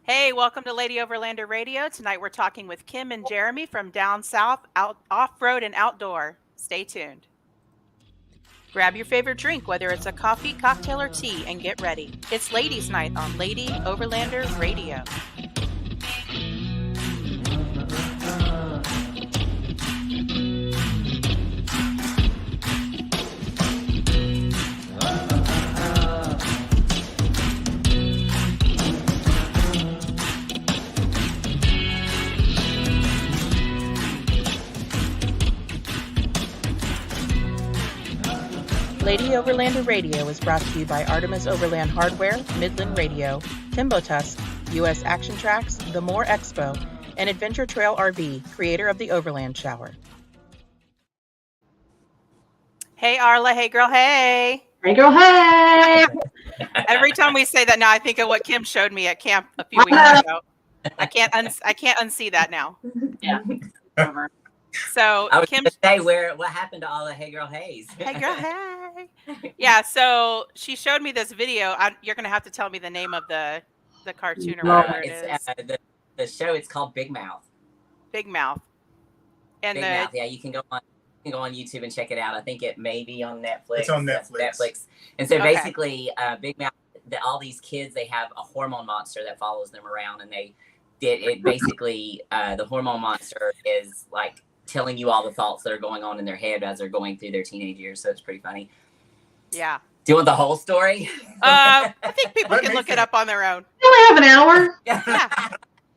Hey, welcome to Lady Overlander Radio. Tonight we're talking with Kim and Jeremy from down south, off-road and outdoor. Stay tuned. Grab your favorite drink, whether it's a coffee, cocktail, or tea, and get ready. It's Ladies' Night on Lady Overlander Radio. Lady Overlander Radio is brought to you by Artemis Overland Hardware, Midland Radio, Timbo Tusk, U.S. Action Tracks, The More Expo, and Adventure Trail RV, creator of the Overland Shower. Hey, Arla. Hey, girl. Hey. Hey, girl. Hey. Every time we say that now, I think of what Kim showed me at camp a few weeks ago. I can't unsee that now. Yeah. So I was Kim, gonna say what happened to all the Hey Girl Hays? Hey girl, hey. Yeah, so she showed me this video. You're gonna have to tell me the name of the cartoon or whatever it is. The show. It's called Big Mouth. Big Mouth. And Big Mouth. Yeah, you can go on YouTube and check it out. I think it may be on Netflix. It's on Netflix. And so basically, Big Mouth. All these kids, they have a hormone monster that follows them around, and it basically the hormone monster is like telling you all the thoughts that are going on in their head as they're going through their teenage years. So it's pretty funny. Yeah. Do you want the whole story? I think people can look it up on their own. We only have an hour. Yeah.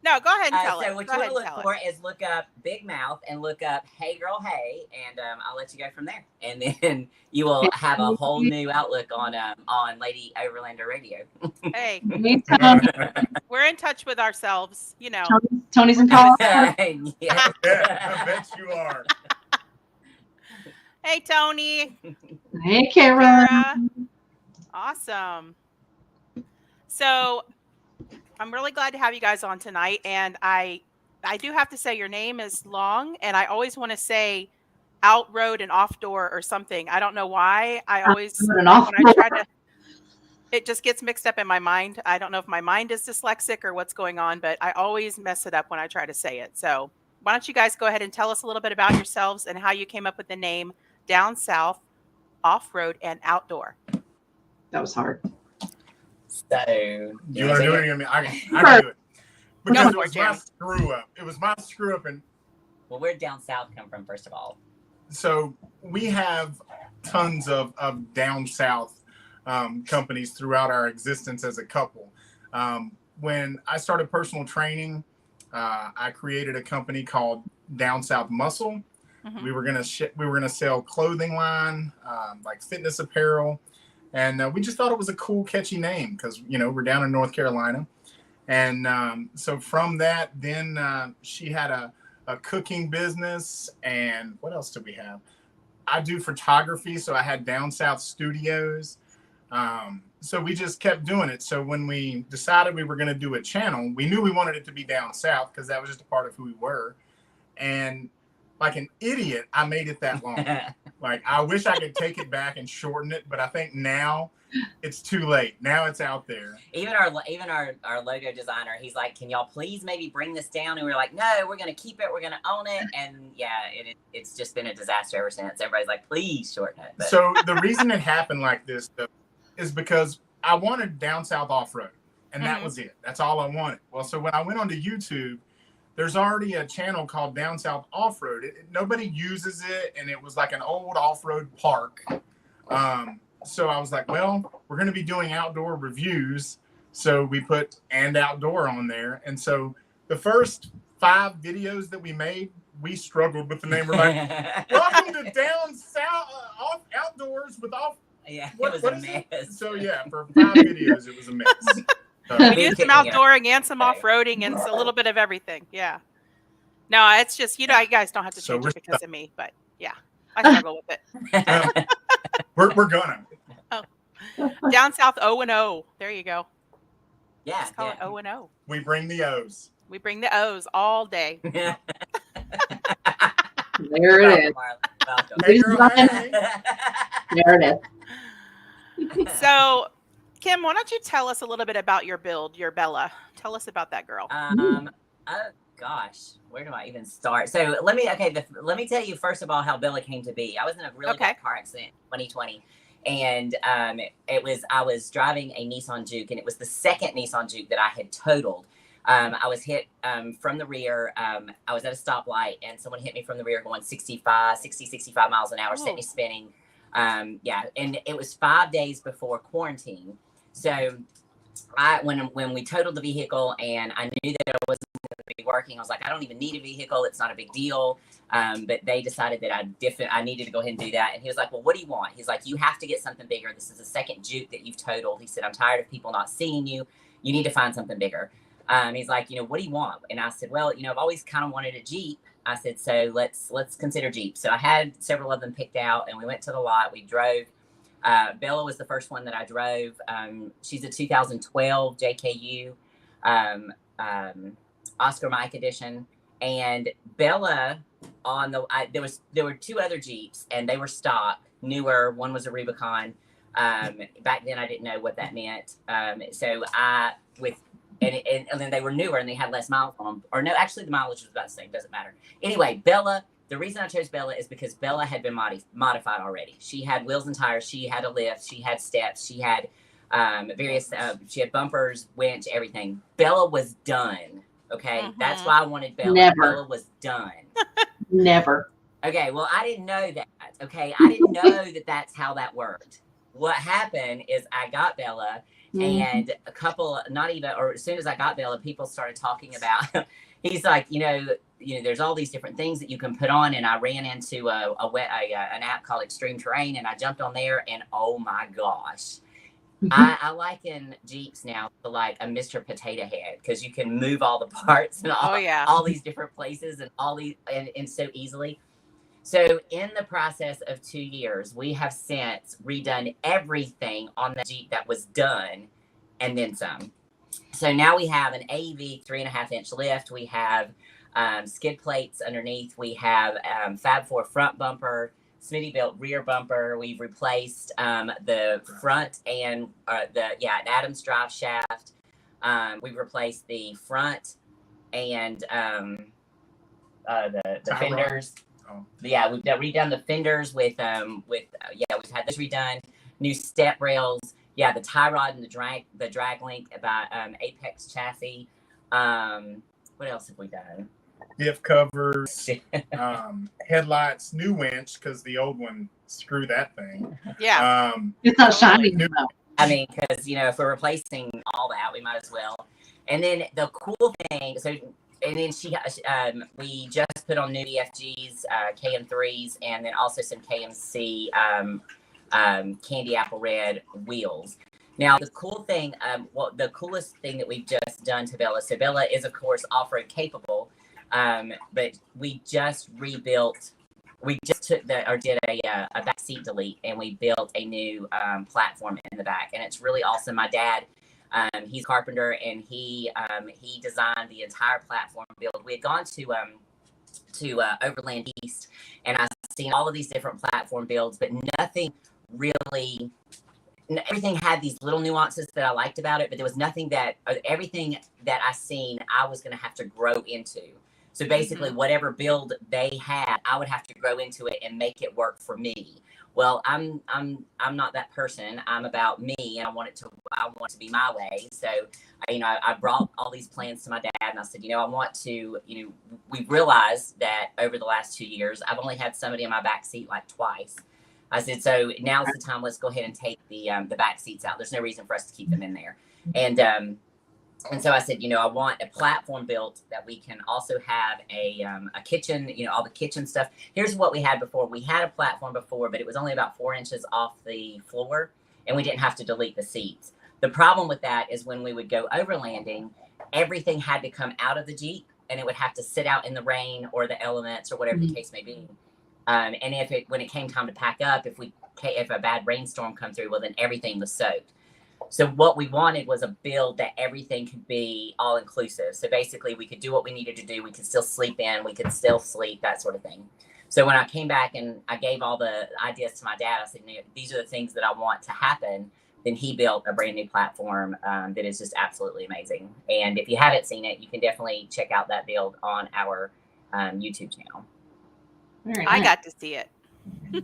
No, go ahead and tell it. So what you want to look for is look up Big Mouth and look up Hey Girl Hey, and I'll let you go from there. And then you will have a whole new outlook on Lady Overlander Radio. Hey, we're in touch with ourselves, you know. Tony's in Colorado. Yeah, I bet you are. Hey, Tony. Hey, Kara. Awesome. So I'm really glad to have you guys on tonight. And I do have to say your name is long, and I always want to say out road and off door or something. I don't know why. I always, when I try to, it just gets mixed up in my mind. I don't know if my mind is dyslexic or what's going on, but I always mess it up when I try to say it. So why don't you guys go ahead and tell us a little bit about yourselves and how you came up with the name Down South, Off-Road and Outdoor. That was hard. So you want to do it? I can do it. Because it was my screw up. It was my screw up. And well, where'd Down South come from, first of all? So we have tons of Down South companies throughout our existence as a couple. When I started personal training, I created a company called Down South Muscle. Mm-hmm. We were gonna sell clothing line, like fitness apparel. And we just thought it was a cool, catchy name because, we're down in North Carolina. And so from that, then she had a cooking business. And what else do we have? I do photography. So I had Down South Studios. So we just kept doing it. So when we decided we were going to do a channel, we knew we wanted it to be Down South because that was just a part of who we were. And like an idiot, I made it that long. Like, I wish I could take it back and shorten it, but I think now it's too late. Now it's out there. Even our logo designer, he's like, "Can y'all please maybe bring this down?" And we're like, "No, we're gonna keep it. We're gonna own it." And yeah, it's just been a disaster ever since. Everybody's like, "Please shorten it." But. So the reason it happened like this is because I wanted Down South Off-Road, and that was it. That's all I wanted. Well, so when I went onto YouTube, there's already a channel called Down South Off-Road. Nobody uses it, and it was like an old off-road park. So I was like, well, we're going to be doing outdoor reviews. So we put "and outdoor" on there. And so the first 5 videos that we made, we struggled with the name. We're like, welcome to Down South Outdoors with off. Yeah, it was a mess. So yeah, for 5 videos, it was a mess. We do some outdooring and some off-roading and a little bit of everything. Yeah. No, it's just, you guys don't have to change it because of me, but yeah, I struggle with it. We're gonna. Oh. Down South O&O. There you go. Yeah. Let's call it O&O. We bring the O's. We bring the O's all day. There it is. Hey, girl, hey. There it is. So Kim, why don't you tell us a little bit about your build, your Bella? Tell us about that girl. Oh gosh, where do I even start? So let me tell you first of all how Bella came to be. I was in a really bad car accident in 2020, and I was driving a Nissan Juke, and it was the second Nissan Juke that I had totaled. I was hit from the rear. I was at a stoplight, and someone hit me from the rear going 65 miles an hour, sent me spinning. And it was 5 days before quarantine. So when we totaled the vehicle and I knew that I wasn't going to be working, I was like, I don't even need a vehicle. It's not a big deal. But they decided that I needed to go ahead and do that. And he was like, well, what do you want? He's like, you have to get something bigger. This is the second Juke that you've totaled. He said, I'm tired of people not seeing you. You need to find something bigger. He's like, what do you want? And I said, well, I've always kind of wanted a Jeep. I said, so let's consider Jeep. So I had several of them picked out, and we went to the lot. We drove. Bella was the first one that I drove. She's a 2012 JKU Oscar Mike edition. And Bella there were two other Jeeps, and they were stock, newer. One was a Rubicon. Back then I didn't know what that meant. And then they were newer and they had less miles on them. Or no, actually the mileage was about the same. Doesn't matter. Anyway, Bella, the reason I chose Bella is because Bella had been modified already. She had wheels and tires. She had a lift. She had steps. She had she had bumpers, winch, everything. Bella was done. Okay. Mm-hmm. That's why I wanted Bella. Never. Bella was done. Never. Okay. Well, I didn't know that. Okay. I didn't know that that's how that worked. What happened is I got Bella. And as soon as I got Bella, people started talking about, he's like, there's all these different things that you can put on. And I ran into an app called Extreme Terrain, and I jumped on there, and oh my gosh, I liken Jeeps now to like a Mr. Potato Head, because you can move all the parts and all these different places and and so easily. So in the process of 2 years, we have since redone everything on the Jeep that was done, and then some. So now we have an AEV 3.5-inch lift. We have skid plates underneath. We have Fab 4 front bumper, Smitty built rear bumper. We've replaced the front and an Adams drive shaft. We've replaced the front and the fenders. Yeah, we've redone the fenders we've had this redone. New step rails. Yeah, the tie rod and the drag link by Apex chassis. What else have we done? Diff covers, headlights, new winch because the old one screwed that thing. Yeah, it's not shiny. I mean, because if we're replacing all that, we might as well. And then the cool thing, and then we just put on new EFGs, KM3s, and then also some KMC candy apple red wheels. Now, the cool thing, the coolest thing that we've just done to Bella, so Bella is, of course, off-road capable, but we just did a back seat delete, and we built a new platform in the back, and it's really awesome. My dad, he's a carpenter, and he designed the entire platform build. We had gone to Overland East, and I've seen all of these different platform builds, but nothing really. Everything had these little nuances that I liked about it, but there was nothing everything that I seen, I was going to have to grow into. So basically, whatever build they had, I would have to grow into it and make it work for me. Well, I'm not that person. I'm about me, and I want it to be my way. So, I brought all these plans to my dad, and I said, I want to, we realized that over the last 2 years, I've only had somebody in my back seat like twice. I said, so now's the time. Let's go ahead and take the back seats out. There's no reason for us to keep them in there. And so I said, I want a platform built that we can also have a kitchen, all the kitchen stuff. Here's what we had before. We had a platform before, but it was only about 4 inches off the floor, and we didn't have to delete the seats. The problem with that is when we would go overlanding, everything had to come out of the Jeep, and it would have to sit out in the rain or the elements or whatever the case may be. And when it came time to pack up, if a bad rainstorm come through, well, then everything was soaked. So what we wanted was a build that everything could be all inclusive. So basically we could do what we needed to do. We could still sleep in, we could still sleep, that sort of thing. So when I came back and I gave all the ideas to my dad, I said, these are the things that I want to happen. then he built a brand new platform that is just absolutely amazing. And if you haven't seen it, you can definitely check out that build on our YouTube channel. Very I nice. got to see it.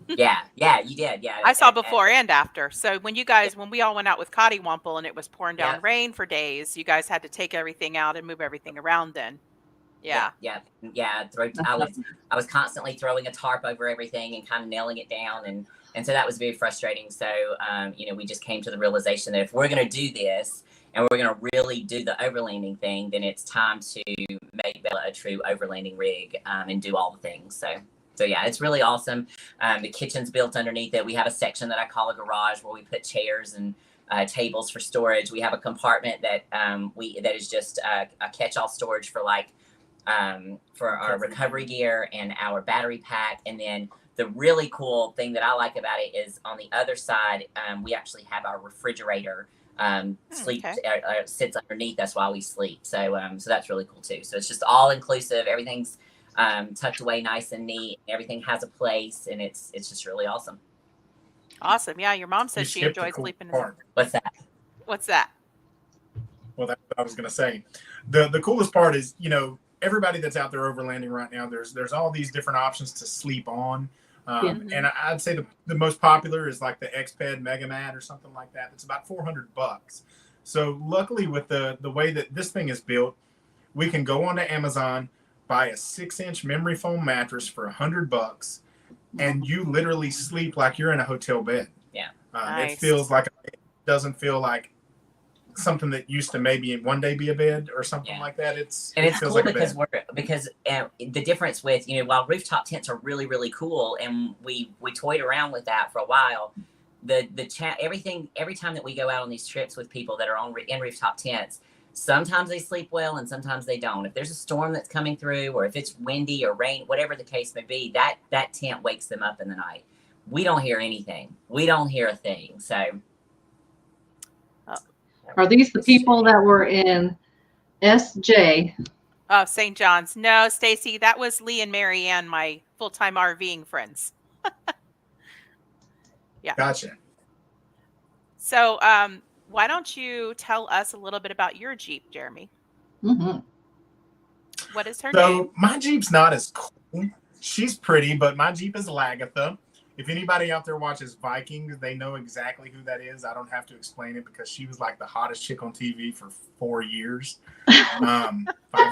Yeah, you did. Yeah, I saw before and after. So when we all went out with Cottywomple and it was pouring down Yep. rain for days, you guys had to take everything out and move everything around then. Yeah. Yeah. I was constantly throwing a tarp over everything and kind of nailing it down, and so that was very frustrating. So we just came to the realization that if we're going to do this and we're going to really do the overlanding thing, then it's time to make Bella a true overlanding rig and do all the things. So yeah, it's really awesome. The kitchen's built underneath it. We have a section that I call a garage where we put chairs and tables for storage. We have a compartment that that is just a catch-all storage for for our recovery gear and our battery pack. And then the really cool thing that I like about it is on the other side, we actually have our refrigerator sits underneath us while we sleep. So that's really cool too. So it's just all inclusive. Everything's tucked away nice and neat. Everything has a place, and it's just really awesome. Awesome. Yeah, your mom says she enjoyed sleeping in there. What's that? What's that? Well, that's what I was going to say. The coolest part is, everybody that's out there overlanding right now, there's all these different options to sleep on. And I'd say the most popular is like the Xped Megamat or something like that. It's about $400. So luckily with the way that this thing is built, we can go onto Amazon, buy a 6-inch memory foam mattress for $100, and you literally sleep like you're in a hotel bed. Yeah. Nice. It doesn't feel like something that used to maybe one day be a bed or something like that. It's cool like because the difference with while rooftop tents are really, really cool, and we toyed around with that for a while. Every time that we go out on these trips with people that are in rooftop tents, sometimes they sleep well and sometimes they don't. If there's a storm that's coming through, or if it's windy or rain, whatever the case may be, that tent wakes them up in the night. We don't hear anything. We don't hear a thing. So are these the people that were in SJ? Oh, St. John's. No, Stacy, that was Lee and Mary Ann, my full-time RVing friends. Yeah. Gotcha. So, why don't you tell us a little bit about your Jeep, Jeremy? Mm-hmm. What is her So name? my Jeep's not as cool. She's pretty, but my Jeep is Lagatha. If anybody out there watches Vikings, they know exactly who that is. I don't have to explain it because she was like the hottest chick on TV for 4 years, 5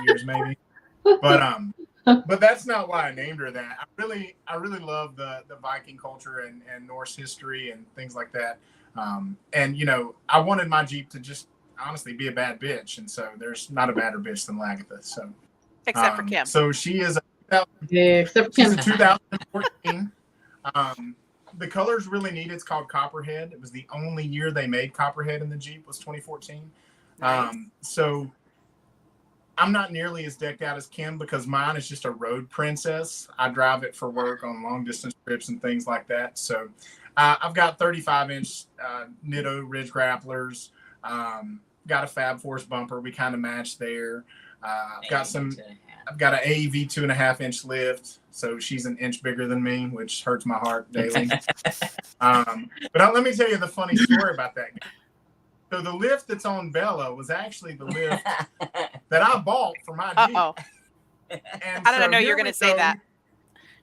years maybe. But that's not why I named her that. I really love the Viking culture and Norse history and things like that. And I wanted my Jeep to just honestly be a bad bitch, and so there's not a badder bitch than Lagatha. So Except for Kim. So she is Except for Kim. she's a 2014. The color's really neat. It's called Copperhead. It was the only year they made Copperhead in the Jeep was 2014. Nice. So I'm not nearly as decked out as Kim because mine is just a road princess. I drive it for work on long distance trips and things like that. So I've got 35-inch Nitto Ridge grapplers. Got a Fab Force bumper. We kind of match there. I've got an AEV 2.5-inch lift. So she's an inch bigger than me, which hurts my heart daily. But let me tell you the funny story about that. So the lift that's on Bella was actually the lift that I bought for my Jeep. Uh-oh. And I didn't know you were going to say that.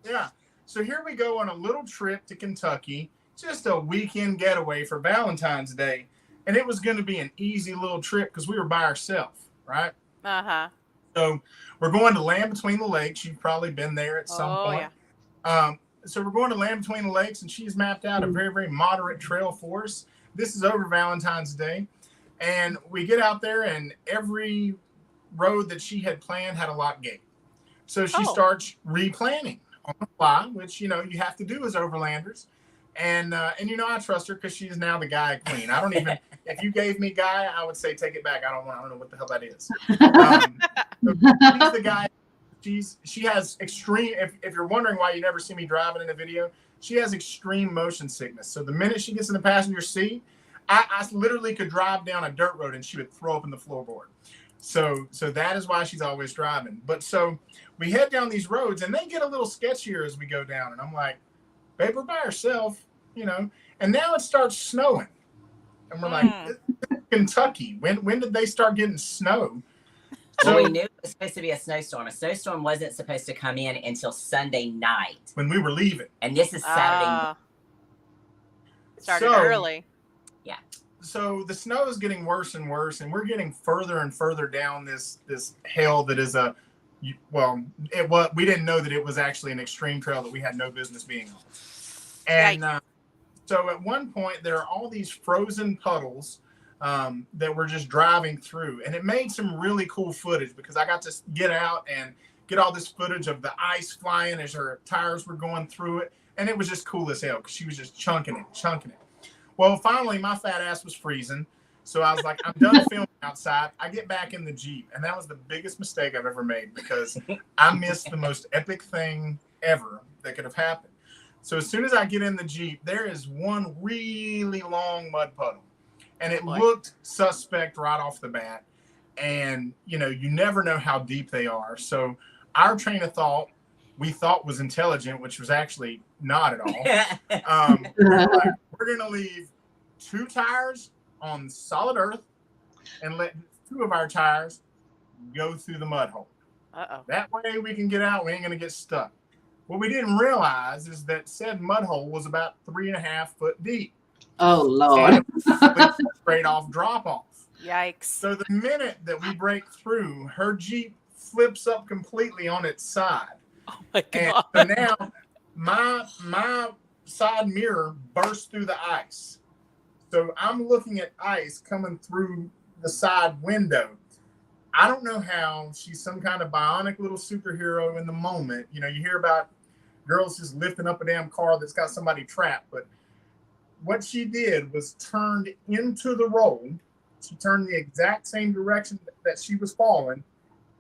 Yeah. So here we go on a little trip to Kentucky, just a weekend getaway for Valentine's Day. And it was going to be an easy little trip because we were by ourselves, right? Uh-huh. So we're going to Land Between the Lakes. You've probably been there at some point. Yeah. So we're going to Land Between the Lakes, and she's mapped out a very, very moderate trail for us. This is over Valentine's Day. And we get out there, and every road that she had planned had a lock gate. So she starts replanning on the fly, which, you have to do as overlanders. And I trust her because she's now the Gaia queen. I don't even, if you gave me Gaia, I would say take it back. I don't know what the hell that is. So she's the guy. She has extreme, if you're wondering why you never see me driving in a video, she has extreme motion sickness. So the minute she gets in the passenger seat, I literally could drive down a dirt road and she would throw up in the floorboard. So that is why she's always driving. But so we head down these roads and they get a little sketchier as we go down. And I'm like, babe, we're by ourselves, and now it starts snowing. And we're like, Kentucky. When did they start getting snow? Well, So we knew it was supposed to be a snowstorm. A snowstorm wasn't supposed to come in until Sunday night. when we were leaving. And this is Saturday. Started So- early. So the snow is getting worse and worse, and we're getting further and further down this hill that is we didn't know that it was actually an extreme trail that we had no business being on. And so at one point there are all these frozen puddles that we're just driving through, and it made some really cool footage because I got to get out and get all this footage of the ice flying as her tires were going through it, and it was just cool as hell because she was just chunking it. Well, finally, my fat ass was freezing, so I was like, I'm done filming outside. I get back in the Jeep, and that was the biggest mistake I've ever made because I missed the most epic thing ever that could have happened. So as soon as I get in the Jeep, there is one really long mud puddle, and it looked suspect right off the bat. And, you never know how deep they are. So our train of thought, we thought was intelligent, which was actually not at all. We're going to leave 2 tires on solid earth and let 2 of our tires go through the mud hole. That way we can get out. We ain't going to get stuck. What we didn't realize is that said mud hole was about 3.5 foot deep. Oh, Lord. And straight off drop off. Yikes. So the minute that we break through, her Jeep flips up completely on its side. Oh my And God. so now my side mirror burst through the ice. So I'm looking at ice coming through the side window. I don't know how she's some kind of bionic little superhero in the moment. You hear about girls just lifting up a damn car that's got somebody trapped. But what she did was turned into the road. She turned the exact same direction that she was falling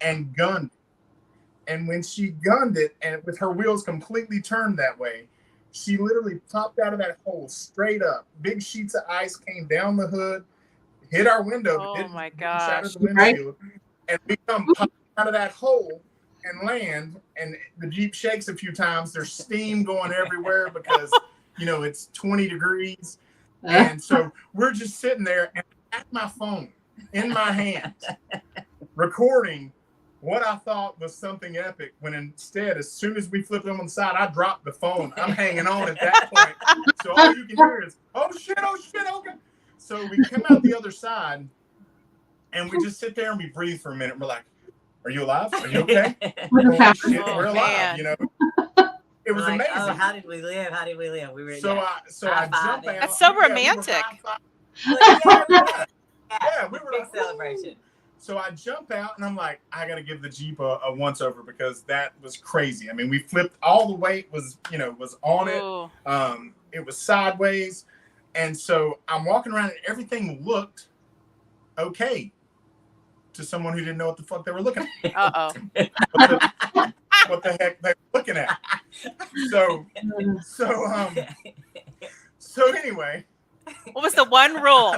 and gunned it. And when she gunned it, and with her wheels completely turned that way, she literally popped out of that hole straight up. Big sheets of ice came down the hood, hit our window. Oh my Didn't gosh. shatter the windshield. And we come popping out of that hole and land. And the Jeep shakes a few times. There's steam going everywhere because, it's 20 degrees. And so we're just sitting there and I had my phone in my hand recording what I thought was something epic, when instead, as soon as we flipped on the side, I dropped the phone. I'm hanging on at that point. So all you can hear is, oh shit, okay. So we come out the other side, and we just sit there and we breathe for a minute. We're like, are you alive? Are you okay? Holy shit, we're alive, It was amazing. Oh, how did we live? We were So I jump out. That's so romantic. Yeah, we were big like, celebration. So I jump out and I'm like, I got to give the Jeep a once over because that was crazy. I mean, we flipped, all the weight was on it. It was sideways. And so I'm walking around and everything looked okay to someone who didn't know what the fuck they were looking at. What the heck they were looking at. So anyway. What was the one rule?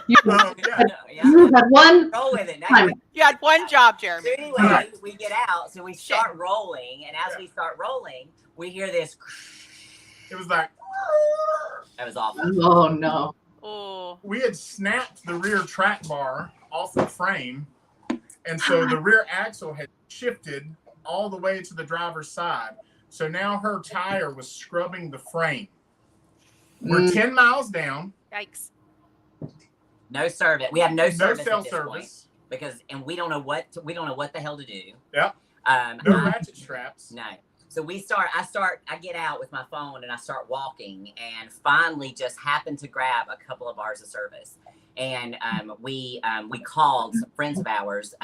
You You had one. roll with it. time. You had one job, Jeremy. So anyway, we get out, so we start rolling, and as we start rolling, we hear this. It was like, That was awful. Oh, no. Oh. we had snapped the rear track bar off the frame, and so the rear axle had shifted all the way to the driver's side. So now her tire was scrubbing the frame. We're 10 miles down. Yikes. No service. We have no service cell at this service. point we don't know what the hell to do. Yep. No ratchet straps. No. So I get out with my phone and I start walking, and finally just happen to grab a couple of bars of service. And we called some friends of ours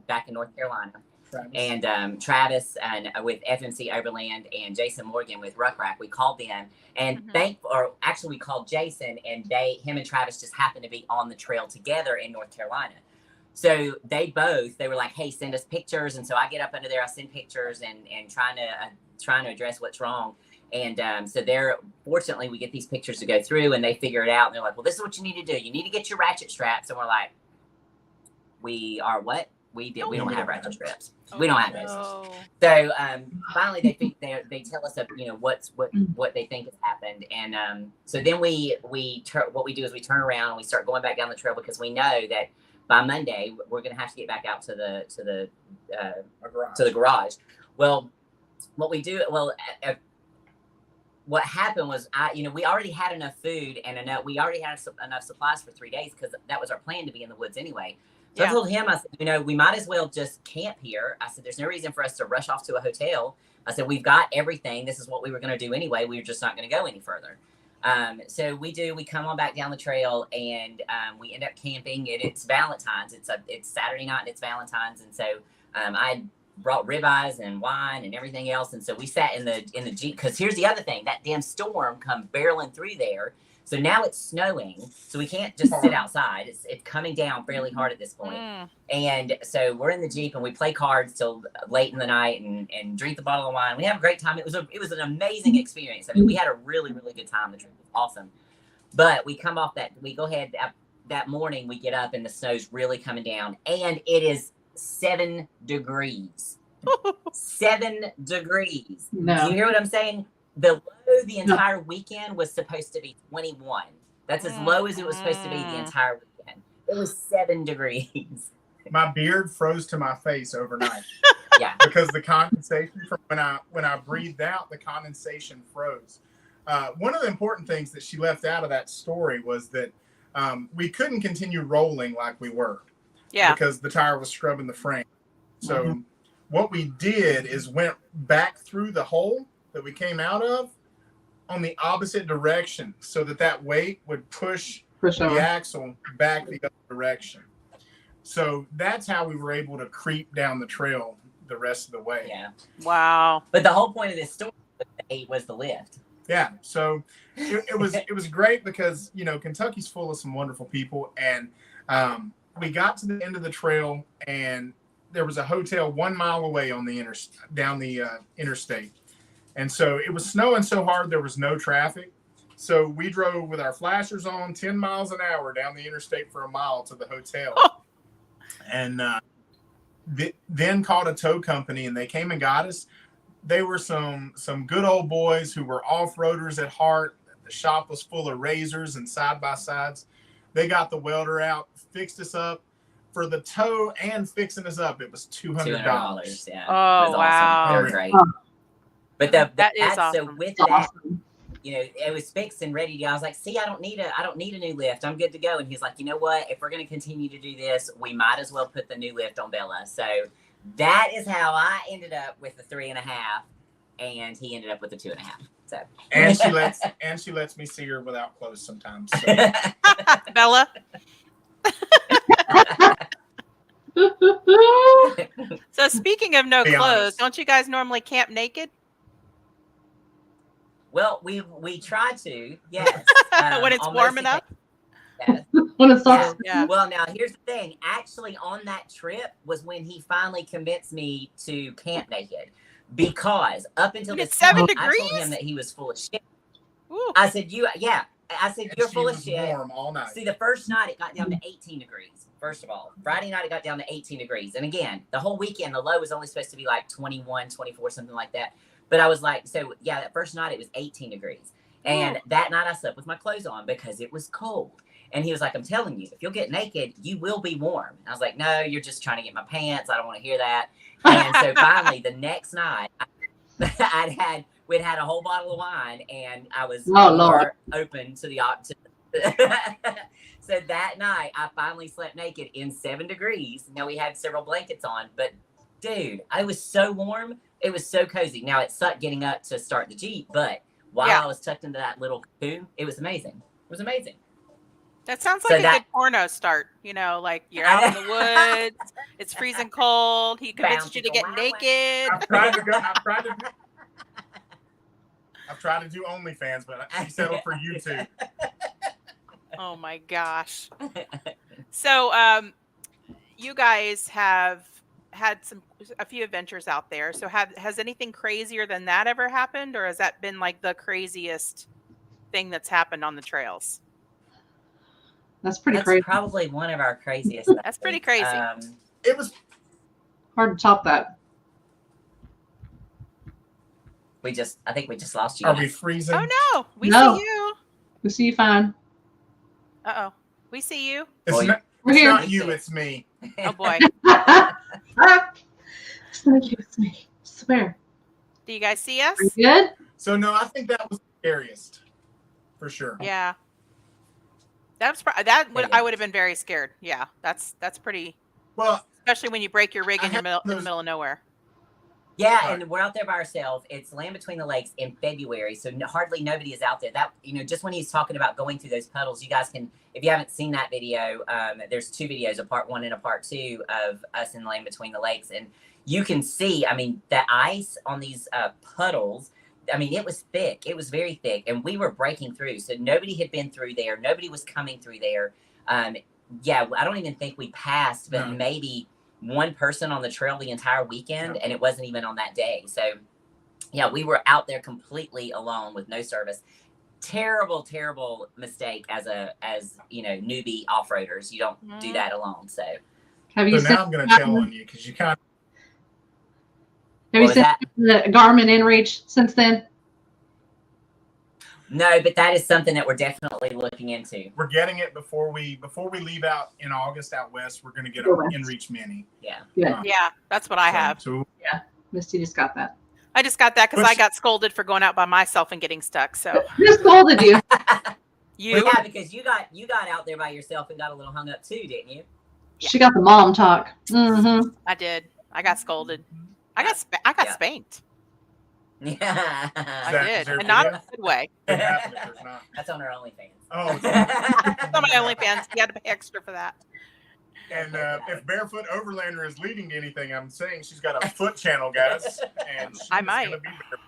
back in North Carolina. Travis. And Travis and with FMC Overland and Jason Morgan with Ruck Rack, we called them and we called Jason, and him and Travis just happened to be on the trail together in North Carolina. So they were like, hey, send us pictures. And so I get up under there, I send pictures and trying to address what's wrong. And so fortunately we get these pictures to go through, and they figure it out. And they're like, well, this is what you need to do. You need to get your ratchet straps. And we're like, we are what? We don't have ratchet strips. We don't have those. No. So finally, they tell us what they think has happened, and so then what we do is we turn around and we start going back down the trail because we know that by Monday we're going to have to get back out to the garage. Well, what we do what happened was we already had enough food and we already had enough supplies for 3 days because that was our plan to be in the woods anyway. So I told him, I said, we might as well just camp here. I said, there's no reason for us to rush off to a hotel. I said, we've got everything. This is what we were going to do anyway. We were just not going to go any further. So we come on back down the trail and we end up camping, and it's Valentine's. It's Saturday night and it's Valentine's. And so I brought ribeyes and wine and everything else. And so we sat in the Jeep, because here's the other thing, that damn storm come barreling through there. So now it's snowing, so we can't just sit outside. It's coming down fairly hard at this point. And so we're in the Jeep and we play cards till late in the night and drink the bottle of wine. We have a great time. It was an amazing experience. I mean, we had a really, really good time. The trip was awesome. But we come off we go ahead that morning, we get up and the snow's really coming down, and it is 7 degrees. 7 degrees. No. Do you hear what I'm saying? The low the entire weekend was supposed to be 21. That's as low as it was supposed to be the entire weekend. It was 7 degrees. My beard froze to my face overnight. Yeah. Because the condensation from when I breathed out, the condensation froze. One of the important things that she left out of that story was that we couldn't continue rolling like we were. Yeah. Because the tire was scrubbing the frame. So what we did is went back through the hole that we came out of on the opposite direction, so that weight would push the axle back the other direction. So that's how we were able to creep down the trail the rest of the way. Yeah. Wow. But the whole point of this story was the lift. Yeah. So it was great because, Kentucky's full of some wonderful people. And we got to the end of the trail and there was a hotel 1 mile away on the interstate. And so it was snowing so hard, there was no traffic. So we drove with our flashers on 10 miles an hour down the interstate for a mile to the hotel. And then called a tow company, and they came and got us. They were some good old boys who were off-roaders at heart. The shop was full of razors and side-by-sides. They got the welder out, fixed us up. For the tow and fixing us up, it was $200. Yeah. Oh, wow. Awesome. They were great. But that is awesome. So with that, it was fixed and ready to go. I was like, see, I don't need a new lift. I'm good to go. And he's like, you know what? If we're going to continue to do this, we might as well put the new lift on Bella. So that is how I ended up with the 3.5, and he ended up with the 2.5. So and she lets me see her without clothes sometimes. So. Bella. So speaking of no clothes, don't you guys normally camp naked? Well, we try to, yes. When it's warm enough? Yes. When it's soft. Yeah. Well, now here's the thing. Actually, on that trip was when he finally convinced me to camp naked. Because up until this 7 point, degrees? I told him that he was full of shit. Ooh. I said, you're full of shit. Warm all night. See, the first night it got down to 18 degrees. First of all, Friday night it got down to 18 degrees. And again, the whole weekend, the low was only supposed to be like 21, 24, something like that. But I was like, so yeah, that first night it was 18 degrees. And that night I slept with my clothes on because it was cold. And he was like, I'm telling you, if you'll get naked, you will be warm. And I was like, no, you're just trying to get my pants. I don't want to hear that. And so finally the next night we'd had a whole bottle of wine, and I was more open to the option. So that night I finally slept naked in 7 degrees. Now we had several blankets on, but dude, I was so warm. It was so cozy. Now it sucked getting up to start the Jeep, but while I was tucked into that little cocoon, it was amazing. It was amazing. That sounds like a good porno start. Like you're out in the woods, it's freezing cold. He convinced you to get naked. I've tried to do OnlyFans, but she settled for YouTube. Oh my gosh. So you guys have had a few adventures out there. So has anything crazier than that ever happened, or has that been like the craziest thing that's happened on the trails? That's pretty crazy. Probably one of our craziest. That's pretty crazy. It was Hard to top that. I think we just lost you. Are guys. we freezing? Oh no, we No. see you. We see you fine. Uh oh, we see you. It's, Well, not, We're it's here. not you, it's me. Oh boy, It's not you, it's me. I swear. do you guys see us? Are you good? So no, I think that was the scariest, for sure. Yeah, that would Yeah. I would have been very scared. Yeah, that's pretty, Well, especially when you break your rig I in your have in the those- middle of nowhere. Yeah, Right. and we're out there by ourselves. It's Land Between the Lakes in February, so hardly nobody is out there. That just when he's talking about going through those puddles, you guys can, if you haven't seen that video, there's 2 videos, a part 1 and a part 2 of us in Land Between the Lakes, and you can see, I mean, the ice on these puddles. I mean, it was thick. It was very thick, and we were breaking through. So nobody had been through there. Nobody was coming through there. Yeah, I don't even think we passed, but No. maybe one person on the trail the entire weekend, and it wasn't even on that day. So yeah, we were out there completely alone with no service. Terrible mistake as newbie off-roaders. You don't do that alone. So Have you so sent, now I'm going to tell on you because you kind of. have you What was sent that? the Garmin InReach since then? No, but that is something that we're definitely looking into. We're getting it before we leave out in August out west. We're going to get Go an west. InReach Mini. Yeah. Yeah. Yeah, that's what I have. So Misty just got that. I just got that because But I got scolded for going out by myself and getting stuck. So Who scolded you? you, Yeah, because you got out there by yourself and got a little hung up too, didn't you? She got the mom talk. Mm-hmm. I did. I got scolded. I got Yeah. spanked. Yeah. I that did, deserved and not in it? a good way. it happened if there's not. That's on our OnlyFans. Oh, It's on my OnlyFans. You had to pay extra for that. and if Barefoot Overlander is leading to anything, I'm saying she's got a foot channel, guys, and she's I might. gonna be barefooted.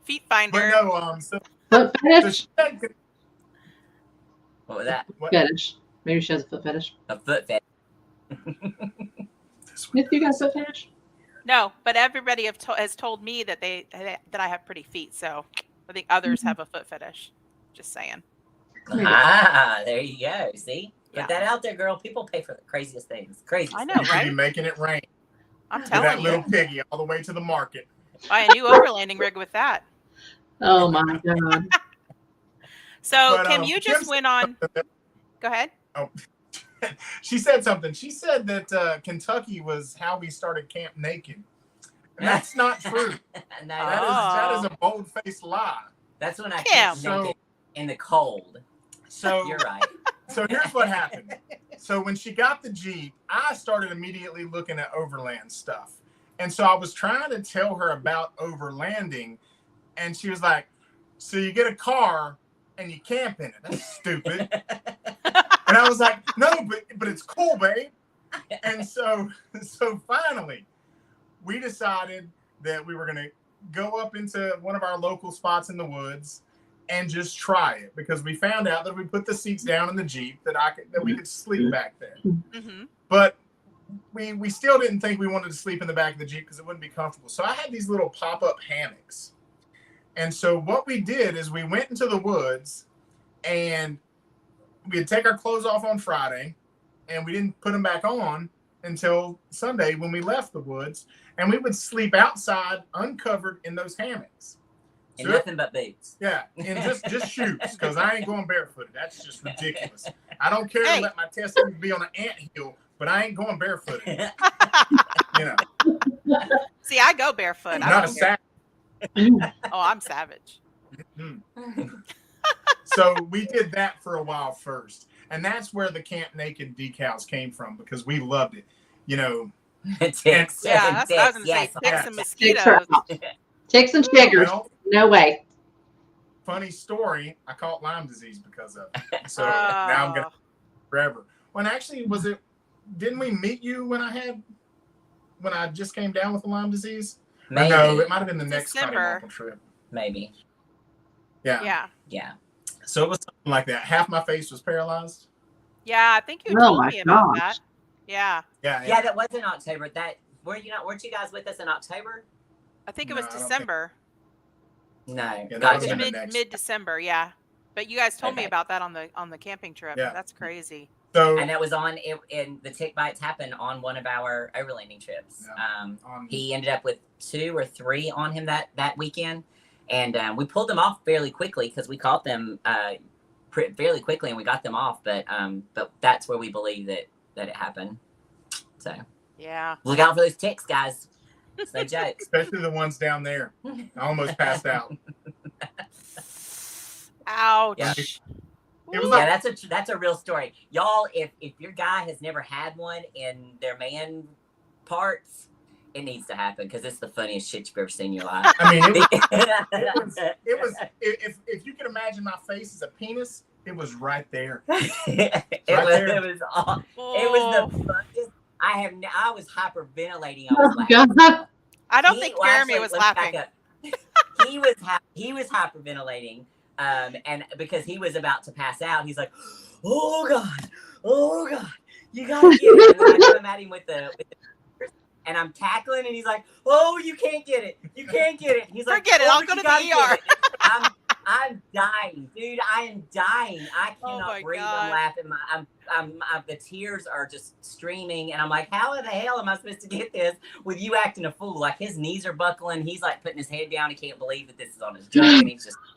Feet But finder. no, so Foot so fetish? she said, What was that? what, Fetish. Maybe she has a foot fetish. A foot fetish. Misty, you got a foot fetish? No, but everybody has told me that that I have pretty feet. So I think others have a foot fetish. Just saying. Maybe. Ah, there you go. See? Yeah. Put that out there, girl. People pay for the craziest things. Crazy. I know, you could right? be making it rain I'm with that telling little you. piggy all the way to the market. Buy a new overlanding rig with that. Oh my God. So But, Kim, you just Kim went on. Go ahead. She said something. She said that Kentucky was how we started Camp Naked. And that's not true. No, That Oh. is a bold-faced lie. that's when I Kim. can't So- make it in the cold. So You're right. So here's what happened. So when she got the Jeep, I started immediately looking at overland stuff. And so I was trying to tell her about overlanding. And she was like, so you get a car and you camp in it. That's stupid. And I was like, no, but it's cool, babe. And so finally, we decided that we were going to go up into one of our local spots in the woods and just try it, because we found out that if we put the seats down in the Jeep that we could sleep back there. Mm-hmm. But we still didn't think we wanted to sleep in the back of the Jeep because it wouldn't be comfortable. So I had these little pop-up hammocks. And so what we did is we went into the woods and we'd take our clothes off on Friday and we didn't put them back on until Sunday when we left the woods, and we would sleep outside uncovered in those hammocks. And So nothing but boots. yeah, and just shoes, because I ain't going barefooted. That's just ridiculous. I don't care Hey. to let my testicles be on an anthill, but I ain't going barefooted. You know, See, I go barefoot. I'm I not a don't care. savage. Oh, I'm savage. So we did that for a while first, and that's where the Camp Naked decals came from, because we loved it. You know, Ticks. Yeah, that's what I was going to Yes. say. Ticks and Ticks are mosquitoes. out. Ticks and chiggers. well, No way. funny story, I caught Lyme disease because of it. So now I'm gonna forever. When actually didn't we meet you when I just came down with the Lyme disease? Or Maybe. no, it might have been the next December. continental trip. Maybe. Yeah. Yeah. Yeah. So it was something like that. Half my face was paralyzed. Yeah, I think you Oh told my me about gosh. that. Yeah. Yeah, that was in October. Weren't you guys with us in October? I think it No, was I don't think- December. No. that It was was in the mid next- mid December, yeah. But you guys told me Okay. about that on the camping trip. Yeah. That's crazy. So And that was on it, and the tick bites happened on one of our overlanding trips. He ended up with 2 or 3 on him that weekend, and we pulled them off fairly quickly because we caught them fairly quickly and we got them off. But that's where we believe that it happened. So Yeah. look out for those ticks, guys. It's no joke. especially the ones down there. I almost passed out. Ouch. Yeah. It was Yeah, that's a real story, y'all. If your guy has never had one in their man parts, it needs to happen because it's the funniest shit you've ever seen in your life. I mean, it was if you could imagine my face as a penis, it was right there. It was the funniest. I was hyperventilating. I was Oh, laughing. God. I don't think Jeremy actually, was let's back laughing. up. He was hyperventilating, and because he was about to pass out, he's like, "Oh God, you gotta get it." And then I come at him with the and I'm tackling, and he's like, "Oh, you can't get it. You can't get it." And he's like, Forget it. "Oh, I'll but go you to the gotta ER." get it." I'm dying, dude. I am dying. I Oh cannot my breathe. God. I'm laughing. The tears are just streaming, and I'm like, "How in the hell am I supposed to get this with you acting a fool?" Like his knees are buckling. He's like putting his head down. He can't believe that this is on his junk,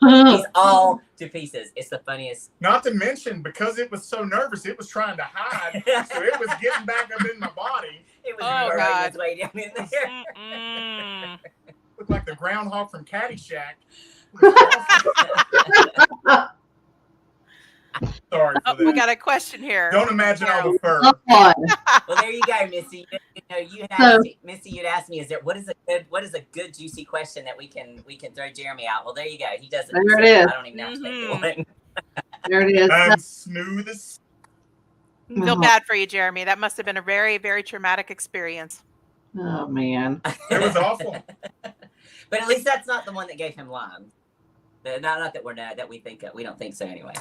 and he's all to pieces. It's the funniest. Not to mention, because it was so nervous, it was trying to hide, so it was getting back up in my body. It was Oh, burrowing God. its way down in there. Mm-mm. Looked like the groundhog from Caddyshack. Sorry for Oh, that. we got a question here. Don't imagine all the fur. Oh, God. Well, there you go, Missy. You had asked, Missy, you'd asked me, what is a good juicy question that we can throw Jeremy out? Well, there you go. He does it. There it is. I don't even have to make one. There it is. I'm smooth as. I feel bad for you, Jeremy. That must have been a very, very traumatic experience. Oh, man. It was awful. But at least that's not the one that gave him Lyme. Not that we think we don't think so anyway.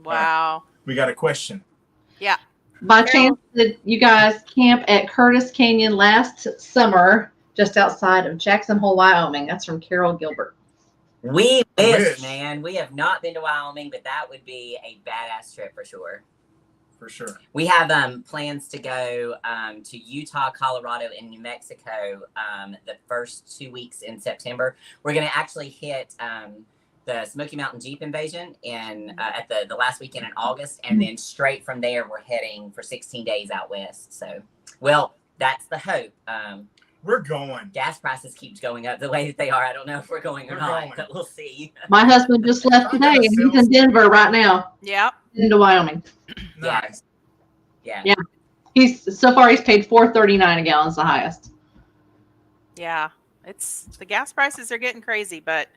Wow. We got a question. By chance, did you guys camp at Curtis Canyon last summer, just outside of Jackson Hole, Wyoming? That's from Carol Gilbert. We wish, Wish. man. We have not been to Wyoming, but that would be a badass trip for sure. For sure. We have plans to go to Utah, Colorado, and New Mexico the first 2 weeks in September. We're going to actually hit the Smoky Mountain Jeep Invasion at the last weekend in August, and then straight from there we're heading for 16 days out west. So, well, that's the hope. We're going. Gas prices keep going up the way that they are. I don't know if we're going or We're not, going. but we'll see. My husband just left today, and he's in Denver right now, Yep. into Wyoming. Nice. Yeah. He's so far he's paid $4.39 a gallon. It's the highest. Yeah. It's the gas prices are getting crazy, but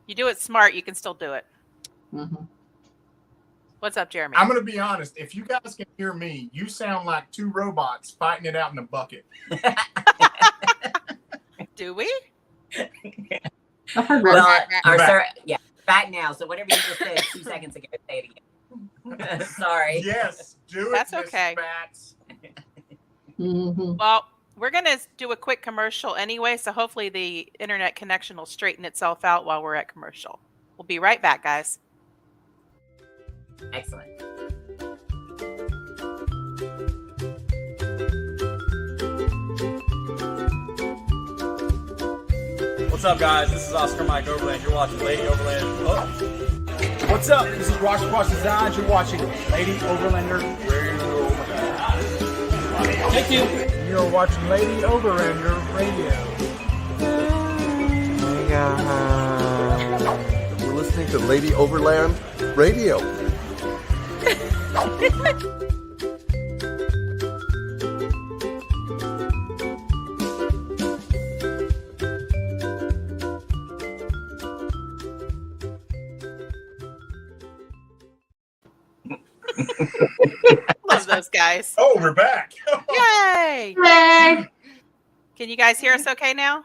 you do it smart, you can still do it. Mm-hmm. What's up, Jeremy? I'm going to be honest. If you guys can hear me, you sound like 2 robots fighting it out in a bucket. Do we? I've heard Well, that. back now. So whatever you just said 2 seconds ago, say it again. Sorry. Yes, do it. That's Miss okay. Bats. Mm-hmm. Well, we're going to do a quick commercial anyway, so hopefully the internet connection will straighten itself out while we're at commercial. We'll be right back, guys. Excellent. What's up, guys? This is Oscar Mike Overland. You're watching Lady Overland. Oh. What's up? This is Rock Squash Designs. You're watching Lady Overlander Radio. Thank you. You're watching Lady Overlander Radio. You're listening to Lady Overland Radio. Love those guys. Oh, we're back. Yay! Hey. Can you guys hear us okay now?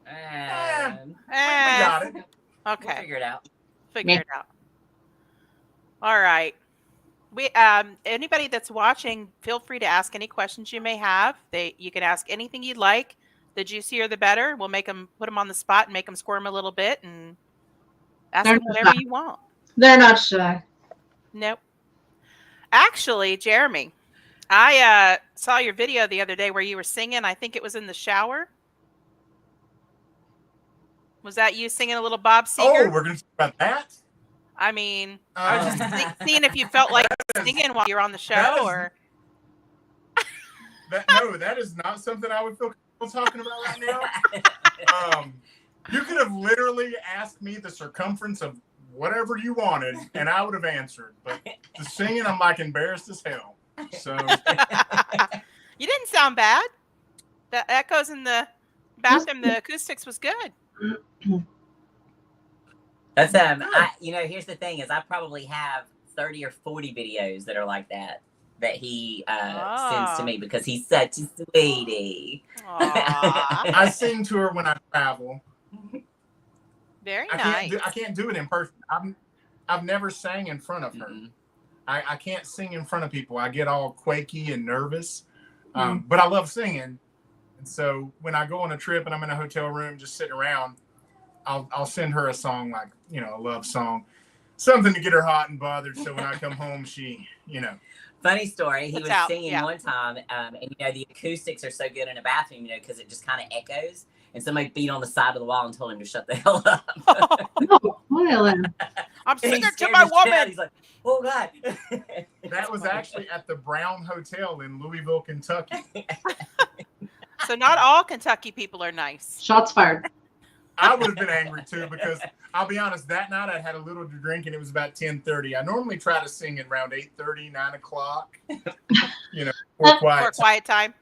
We We got it. We'll Okay. figure it out. Figure it out. All right. We anybody that's watching, feel free to ask any questions you may have. You can ask anything you'd like. The juicier the better. We'll put them on the spot and make them squirm a little bit and ask They're them not whatever shy. you want. They're not shy. Nope. Actually, Jeremy, I saw your video the other day where you were singing. I think it was in the shower. Was that you singing a little Bob Oh, Seger? we're going to talk about that? I mean, I was just seeing if you felt like singing while you're on the show, or that is not something I would feel comfortable talking about right now. You could have literally asked me the circumference of whatever you wanted, and I would have answered. But the singing, I'm like embarrassed as hell. So you didn't sound bad. The echoes in the bathroom, the acoustics was good. That's here's the thing is I probably have 30 or 40 videos that are like that he sends to me because he's such a sweetie. I sing to her when I travel. Very nice. I can't do it in person. I've never sang in front of her. Mm-hmm. I can't sing in front of people. I get all quaky and nervous. But I love singing. And so when I go on a trip and I'm in a hotel room just sitting around, I'll send her a song like, a love song, something to get her hot and bothered. So when I come home, she, Funny story. He was singing one time, and the acoustics are so good in a bathroom, because it just kind of echoes. And somebody beat on the side of the wall and told him to shut the hell up. I'm singing to my woman. He's like, oh God. That was actually at the Brown Hotel in Louisville, Kentucky. So not all Kentucky people are nice. Shots fired. I would have been angry too because I'll be honest, that night I had a little to drink and it was about 10:30. I normally try to sing at around 8:30, 9 o'clock, for quiet time.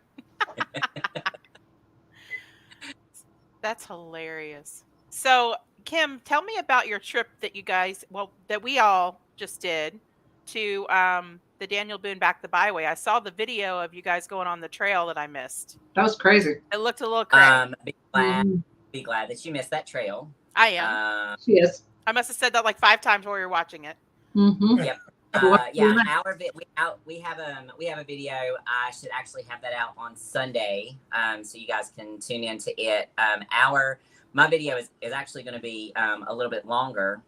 That's hilarious. So Kim, tell me about your trip that we all just did to the Daniel Boone Back the Byway. I saw the video of you guys going on the trail that I missed. That was crazy. It looked a little crazy. Be glad that you missed that trail. I am. She is. I must have said that like 5 times while we were watching it. Mm-hmm. Yep. We have a video. I should actually have that out on Sunday, so you guys can tune into it. My video is actually going to be a little bit longer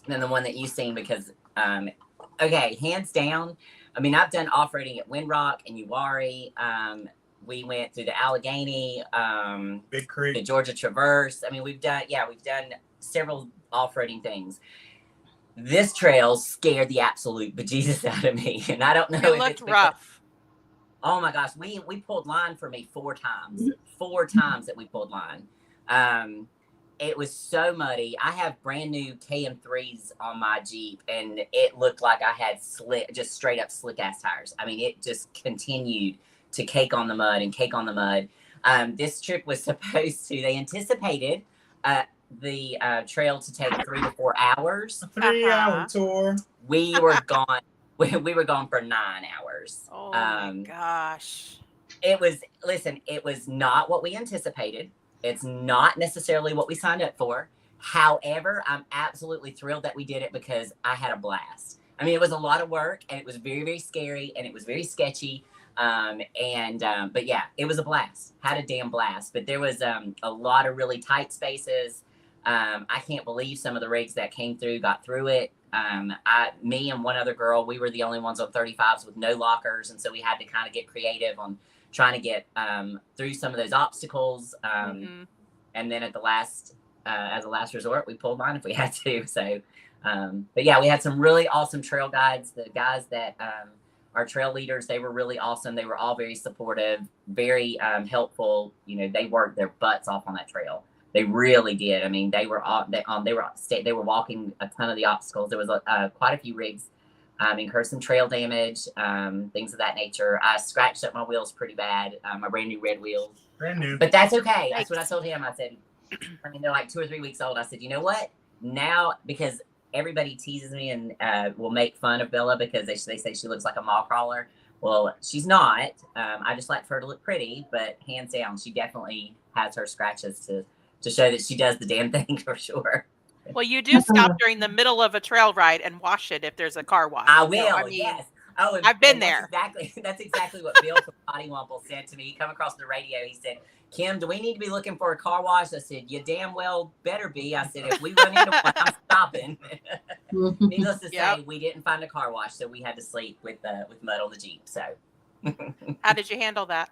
than the one that you've seen because, hands down. I mean, I've done off-roading at Windrock and Uwharrie. We went through the Allegheny, Big Creek, the Georgia Traverse. I mean, we've done several off-roading things. This trail scared the absolute bejesus out of me, and I don't know. It looked rough. Oh my gosh, we pulled line for me 4 times. 4 times that we pulled line. It was so muddy. I have brand new KM3s on my Jeep, and it looked like I had just straight up slick ass tires. I mean, it just continued to cake on the mud. This trip was supposed to. They anticipated the trail to take 3 to 4 hours. A 3-hour tour. We were gone. We were gone for 9 hours. Oh my gosh! It was not what we anticipated. It's not necessarily what we signed up for. However, I'm absolutely thrilled that we did it because I had a blast. I mean, it was a lot of work and it was very, very scary and it was very sketchy. But yeah, it was a blast. Had a damn blast. But there was a lot of really tight spaces. I can't believe some of the rigs that came through got through it. Me and one other girl, we were the only ones on 35s with no lockers, and so we had to kind of get creative on trying to get through some of those obstacles. And then at the last, as a last resort, we pulled line if we had to. So, but yeah, we had some really awesome trail guides. The guys that are trail leaders, they were really awesome. They were all very supportive, very helpful. They worked their butts off on that trail. They really did. I mean, they were walking a ton of the obstacles. There was quite a few rigs incurred some trail damage, things of that nature. I scratched up my wheels pretty bad. My brand new red wheels. Brand new. But that's okay. That's what I told him. I said, they're like 2 or 3 weeks old. I said, you know what? Now, because everybody teases me and will make fun of Bella because they say she looks like a mall crawler. Well, she's not. I just like for her to look pretty, but hands down, she definitely has her scratches to show that she does the damn thing for sure. Well, you do stop during the middle of a trail ride and wash it if there's a car wash. I will. Yes. Oh, I've been and there. That's exactly what Bill from Cottywomple said to me. He come across the radio. He said, Kim, do we need to be looking for a car wash? I said, you damn well better be. I said, if we run into one, I'm stopping. Needless to say, we didn't find a car wash, so we had to sleep with mud on the Jeep. So, How did you handle that?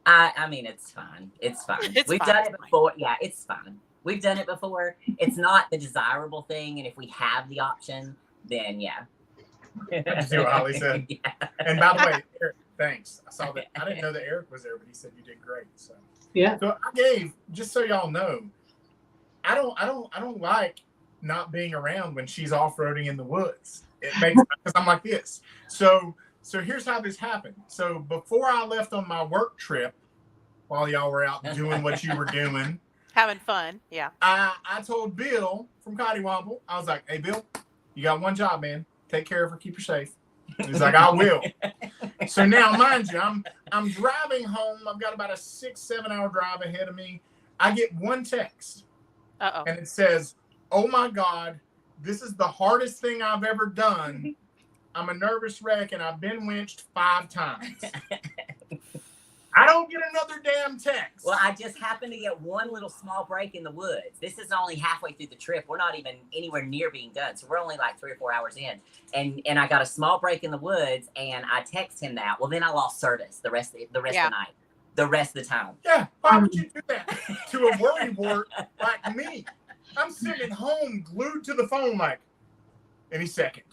I mean, it's fine. It's fine. We've done it before. Yeah, it's fine. We've done it before. It's not the desirable thing, and if we have the option, then yeah. Did you see what Holly said? Yeah. And by the way, Eric, thanks. I saw that. I didn't know that Eric was there, but he said you did great. So Yeah. So I gave, just so y'all know, I don't like not being around when she's off-roading in the woods. It makes, because I'm like this. So here's how this happened. So before I left on my work trip, while y'all were out doing what you were doing, Having fun. Yeah. I told Bill from Cottywomple, I was like, hey Bill, you got one job, man. Take care of her, keep her safe. He's like, I will. So now, mind you, I'm driving home. I've got about a 6-7 hour drive ahead of me. I get one text, and it says, "Oh my God, this is the hardest thing I've ever done. I'm a nervous wreck, and I've been winched 5 times." I don't get another damn text. Well, I just happened to get one little small break in the woods. This is only halfway through the trip. We're not even anywhere near being done. So we're only like 3 or 4 hours in. And I got a small break in the woods, and I text him that. Well, then I lost service the rest of the night. The rest of the time. Yeah, why would you do that to a worrywart like me? I'm sitting at home glued to the phone like, any second.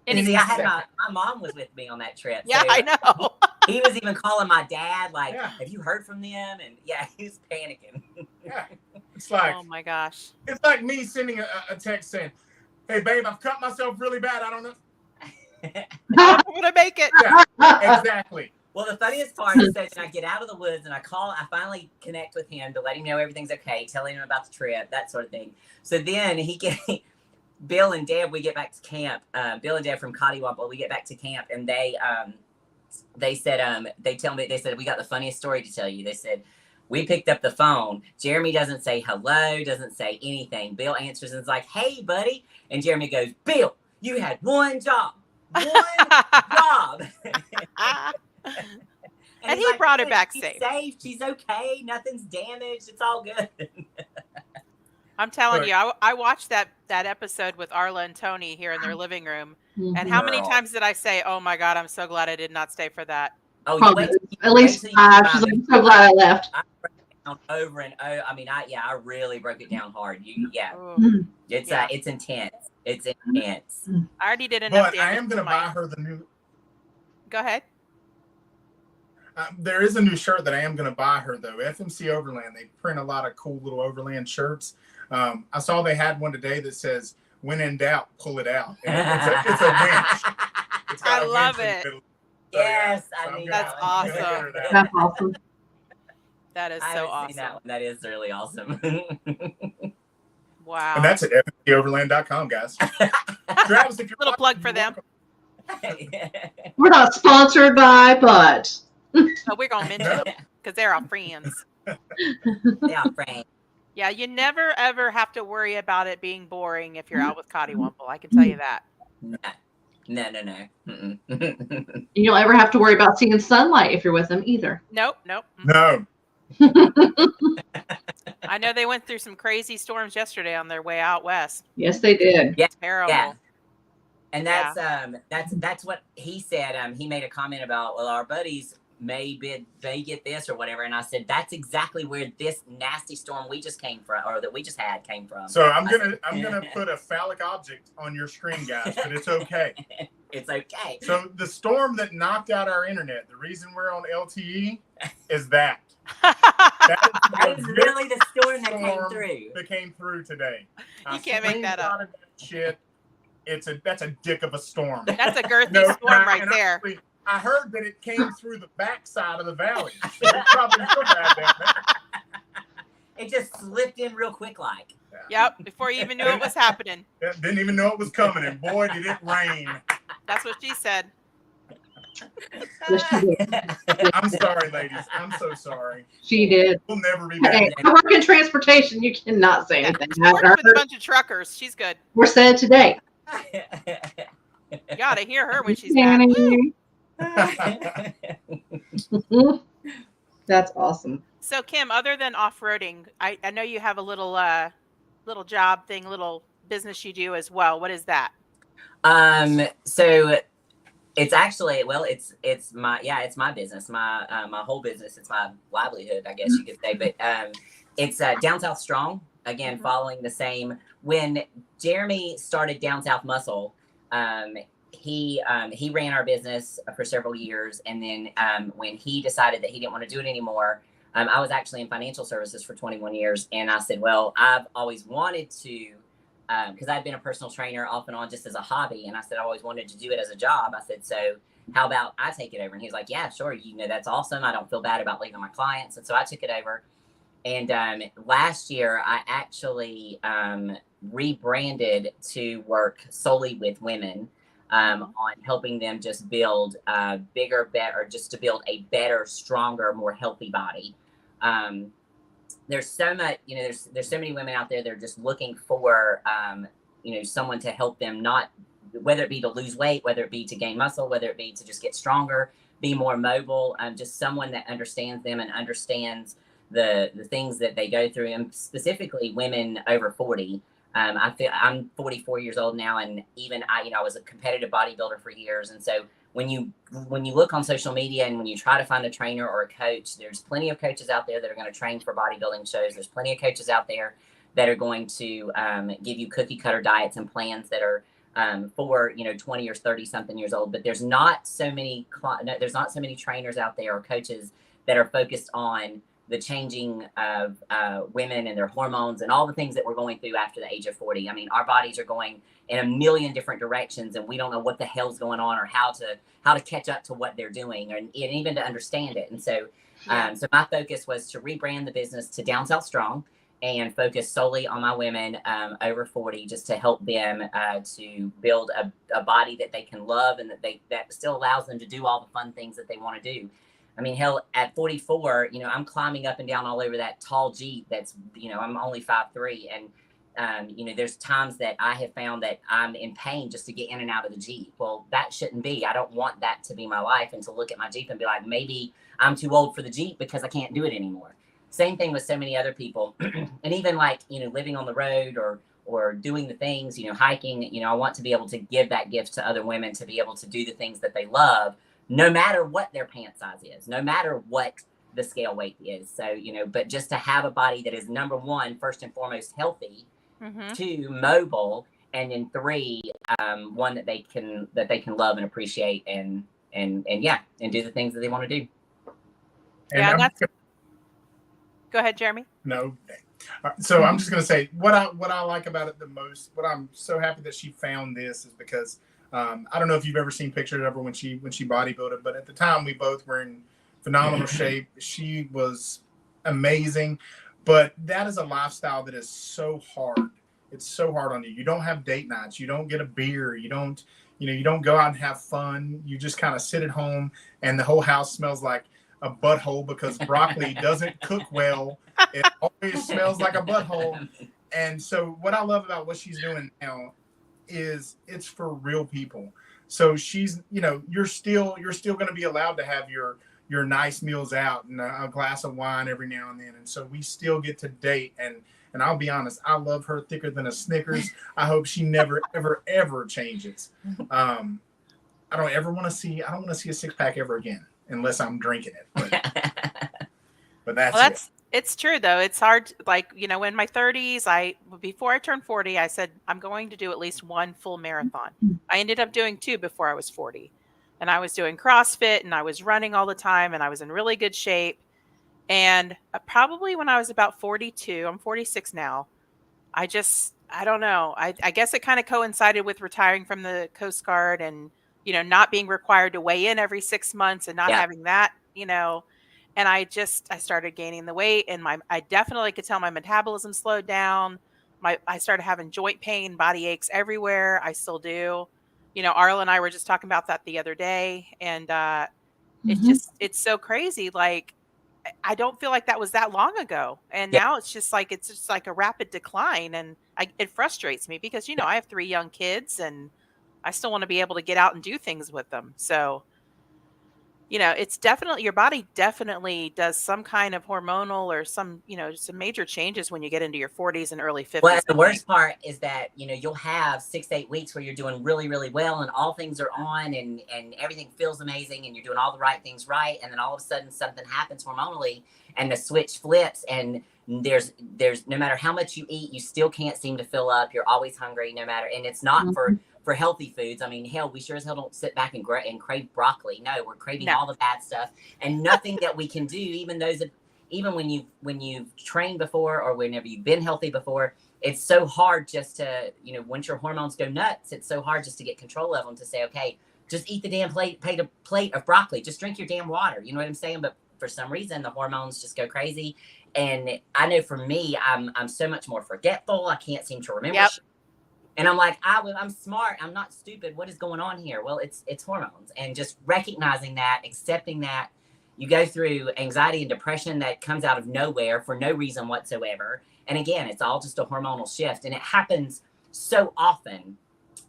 And see, I had my mom was with me on that trip. Yeah, so I know. He was even calling my dad, like, Yeah. have you heard from them? And yeah, he was panicking. Yeah, it's like, Oh my gosh. it's like me sending a text saying, hey babe, I've cut myself really bad. I don't know. I'm gonna make it. Yeah, exactly. Well, the funniest part is that I get out of the woods and I finally connect with him to let him know everything's okay, telling him about the trip, that sort of thing. So then Bill and Deb, we get back to camp. Bill and Deb from Cottywomple, we get back to camp, and they said, they said, we got the funniest story to tell you. They said, we picked up the phone. Jeremy doesn't say hello, doesn't say anything. Bill answers and is like, hey, buddy. And Jeremy goes, Bill, you had one job. One job. And he he's like, brought her back she's safe. She's okay. Nothing's damaged. It's all good. I'm telling Right. you, I watched that episode with Arla and Tony here in their living room. And how many Girl. times did I say, oh my God, I'm so glad I did not stay for that? Oh, you Probably wait, at least wait till you 5. find She's like, it. I'm so glad I left. I broke it down over and over. I mean, I really broke it down hard. Ooh. It's Yeah. It's intense. It's intense. I already did enough But I damage am going to to buy my... her the new. Go ahead. There is a new shirt that I am going to buy her though. FMC Overland. They print a lot of cool little Overland shirts. I saw they had one today that says, "When in doubt, pull it out." And it's a winch. It's got I a love winch in it. the middle. Yes, So I mean, That's I'm gonna get awesome. her that. That's awesome. That is I so haven't seen that awesome. one. That is really awesome. Wow. And that's at FMCOverland.com, guys. Travis, if you're Little watching, plug for you're them. welcome. We're not sponsored by, but So we're going to mention them because they're our friends. Yeah, Frank. Yeah, you never, ever have to worry about it being boring if you're out with Cottywomple. I can tell you that. No. Mm-mm. you don't ever have to worry about seeing sunlight if you're with them either. Nope. No. I know they went through some crazy storms yesterday on their way out west. Yes, they did. Terrible. Yeah. And that's what he said. He made a comment about, well, our buddies may get this or whatever, and I said that's exactly where this nasty storm we just came from, or that we just had, came from. So I'm gonna put a phallic object on your screen, guys, but it's okay. It's okay. So the storm that knocked out our internet, the reason we're on LTE is that. That is really the storm that came through. That came through today. You can't make that up. Screenshotted that shit. That's a dick of a storm. That's a girthy No, storm right and there. honestly, I heard that it came through the backside of the valley. So it's probably so bad down there. It just slipped in real quick, like. Yep. Before you even knew it was happening. Didn't even know it was coming, and boy, did it rain. That's what she said. Yes, she did. I'm sorry, ladies. I'm so sorry. She did. We'll never be Hey, back. I work in transportation. You cannot say anything. She works with a bunch of truckers. She's good. We're said today. You got to hear her when she's mad. Woo! That's awesome. So Kim, other than off-roading, I know you have a little little job thing, little business you do as well. What is that? So it's actually, well, it's my business, my whole business. It's my livelihood, I guess you could say. But it's Down South Strong. Again, following the same. When Jeremy started Down South Muscle, he ran our business for several years, and then when he decided that he didn't want to do it anymore, I was actually in financial services for 21 years, and I said, well, I've always wanted to. Because I'd been a personal trainer off and on just as a hobby. And I said, I always wanted to do it as a job. I said, so how about I take it over? And he was like, yeah, sure. You know, that's awesome. I don't feel bad about leaving my clients. And so I took it over. And last year, I actually rebranded to work solely with women on helping them just build bigger, better, just to build a better, stronger, more healthy body. There's so much, you know, there's so many women out there that are just looking for, you know, someone to help them, not whether it be to lose weight, whether it be to gain muscle, whether it be to just get stronger, be more mobile, just someone that understands them and understands the things that they go through, and specifically women over 40. I feel I'm 44 years old now, and even I was a competitive bodybuilder for years, and so when you look on social media and when you try to find a trainer or a coach, there's plenty of coaches out there that are going to train for bodybuilding shows. There's plenty of coaches out there that are going to give you cookie cutter diets and plans that are for 20 or 30 something years old. But there's not so many trainers out there or coaches that are focused on the changing of women and their hormones and all the things that we're going through after the age of 40. I mean, our bodies are going in a million different directions, and we don't know what the hell's going on or how to catch up to what they're doing, and even to understand it. And so, so my focus was to rebrand the business to Down South Strong and focus solely on my women over 40, just to help them to build a body that they can love and that still allows them to do all the fun things that they want to do. I mean, hell, at 44, I'm climbing up and down all over that tall Jeep. That's, I'm only 5'3", and there's times that I have found that I'm in pain just to get in and out of the Jeep. Well, that shouldn't be. I don't want that to be my life, and to look at my Jeep and be like, maybe I'm too old for the Jeep because I can't do it anymore. Same thing with so many other people. And even like, living on the road or doing the things, hiking, I want to be able to give that gift to other women, to be able to do the things that they love, no matter what their pant size is, no matter what the scale weight is. So, but just to have a body that is, number one, first and foremost, healthy, two, mobile, and then three, one that they can love and appreciate and do the things that they want to do. And go ahead, Jeremy. No. So I'm just going to say what I like about it the most, what I'm so happy that she found this is because I don't know if you've ever seen pictures of her when she bodybuilded, but at the time we both were in phenomenal shape. She was amazing, but that is a lifestyle that is so hard. It's so hard on you. You don't have date nights. You don't get a beer. You don't go out and have fun. You just kind of sit at home and the whole house smells like a butthole because broccoli doesn't cook well. It always smells like a butthole. And so what I love about what she's doing now is it's for real people. So she's, you're still going to be allowed to have your nice meals out and a glass of wine every now and then. And so we still get to date. And I'll be honest, I love her thicker than a Snickers. I hope she never, ever, ever changes. I don't want to see a six pack ever again unless I'm drinking it. But that's it's true though. It's hard. Like, in my 30s, before I turned 40, I said, I'm going to do at least one full marathon. I ended up doing 2 before I was 40, and I was doing CrossFit and I was running all the time and I was in really good shape. And probably when I was about 42, I'm 46 now. I don't know. I guess it kind of coincided with retiring from the Coast Guard and, not being required to weigh in every 6 months and not having that, and I started gaining the weight, and I definitely could tell my metabolism slowed down. I started having joint pain, body aches everywhere. I still do. Arla and I were just talking about that the other day, and it's so crazy. Like, I don't feel like that was that long ago. And now it's just like a rapid decline. And it frustrates me because, I have 3 young kids and I still want to be able to get out and do things with them. So, it's definitely, your body definitely does some kind of hormonal or some, some major changes when you get into your 40s and early 50s. Well, the worst part is that, you'll have 6 to 8 weeks where you're doing really, really well and all things are on and everything feels amazing and you're doing all the right things right. And then all of a sudden something happens hormonally and the switch flips and there's no matter how much you eat, you still can't seem to fill up. You're always hungry no matter. And it's not for healthy foods. I mean, hell, we sure as hell don't sit back and crave broccoli. No, we're craving all the bad stuff and nothing that we can do, even when you've trained before or whenever you've been healthy before, it's so hard just to, once your hormones go nuts, it's so hard just to get control of them, to say, okay, just eat the damn plate of broccoli, just drink your damn water. You know what I'm saying? But for some reason, the hormones just go crazy. And I know for me, I'm so much more forgetful. I can't seem to remember. Yep. And I'm like, I'm smart. I'm not stupid. What is going on here? Well, it's hormones, and just recognizing that, accepting that. You go through anxiety and depression that comes out of nowhere for no reason whatsoever. And again, it's all just a hormonal shift. And it happens so often.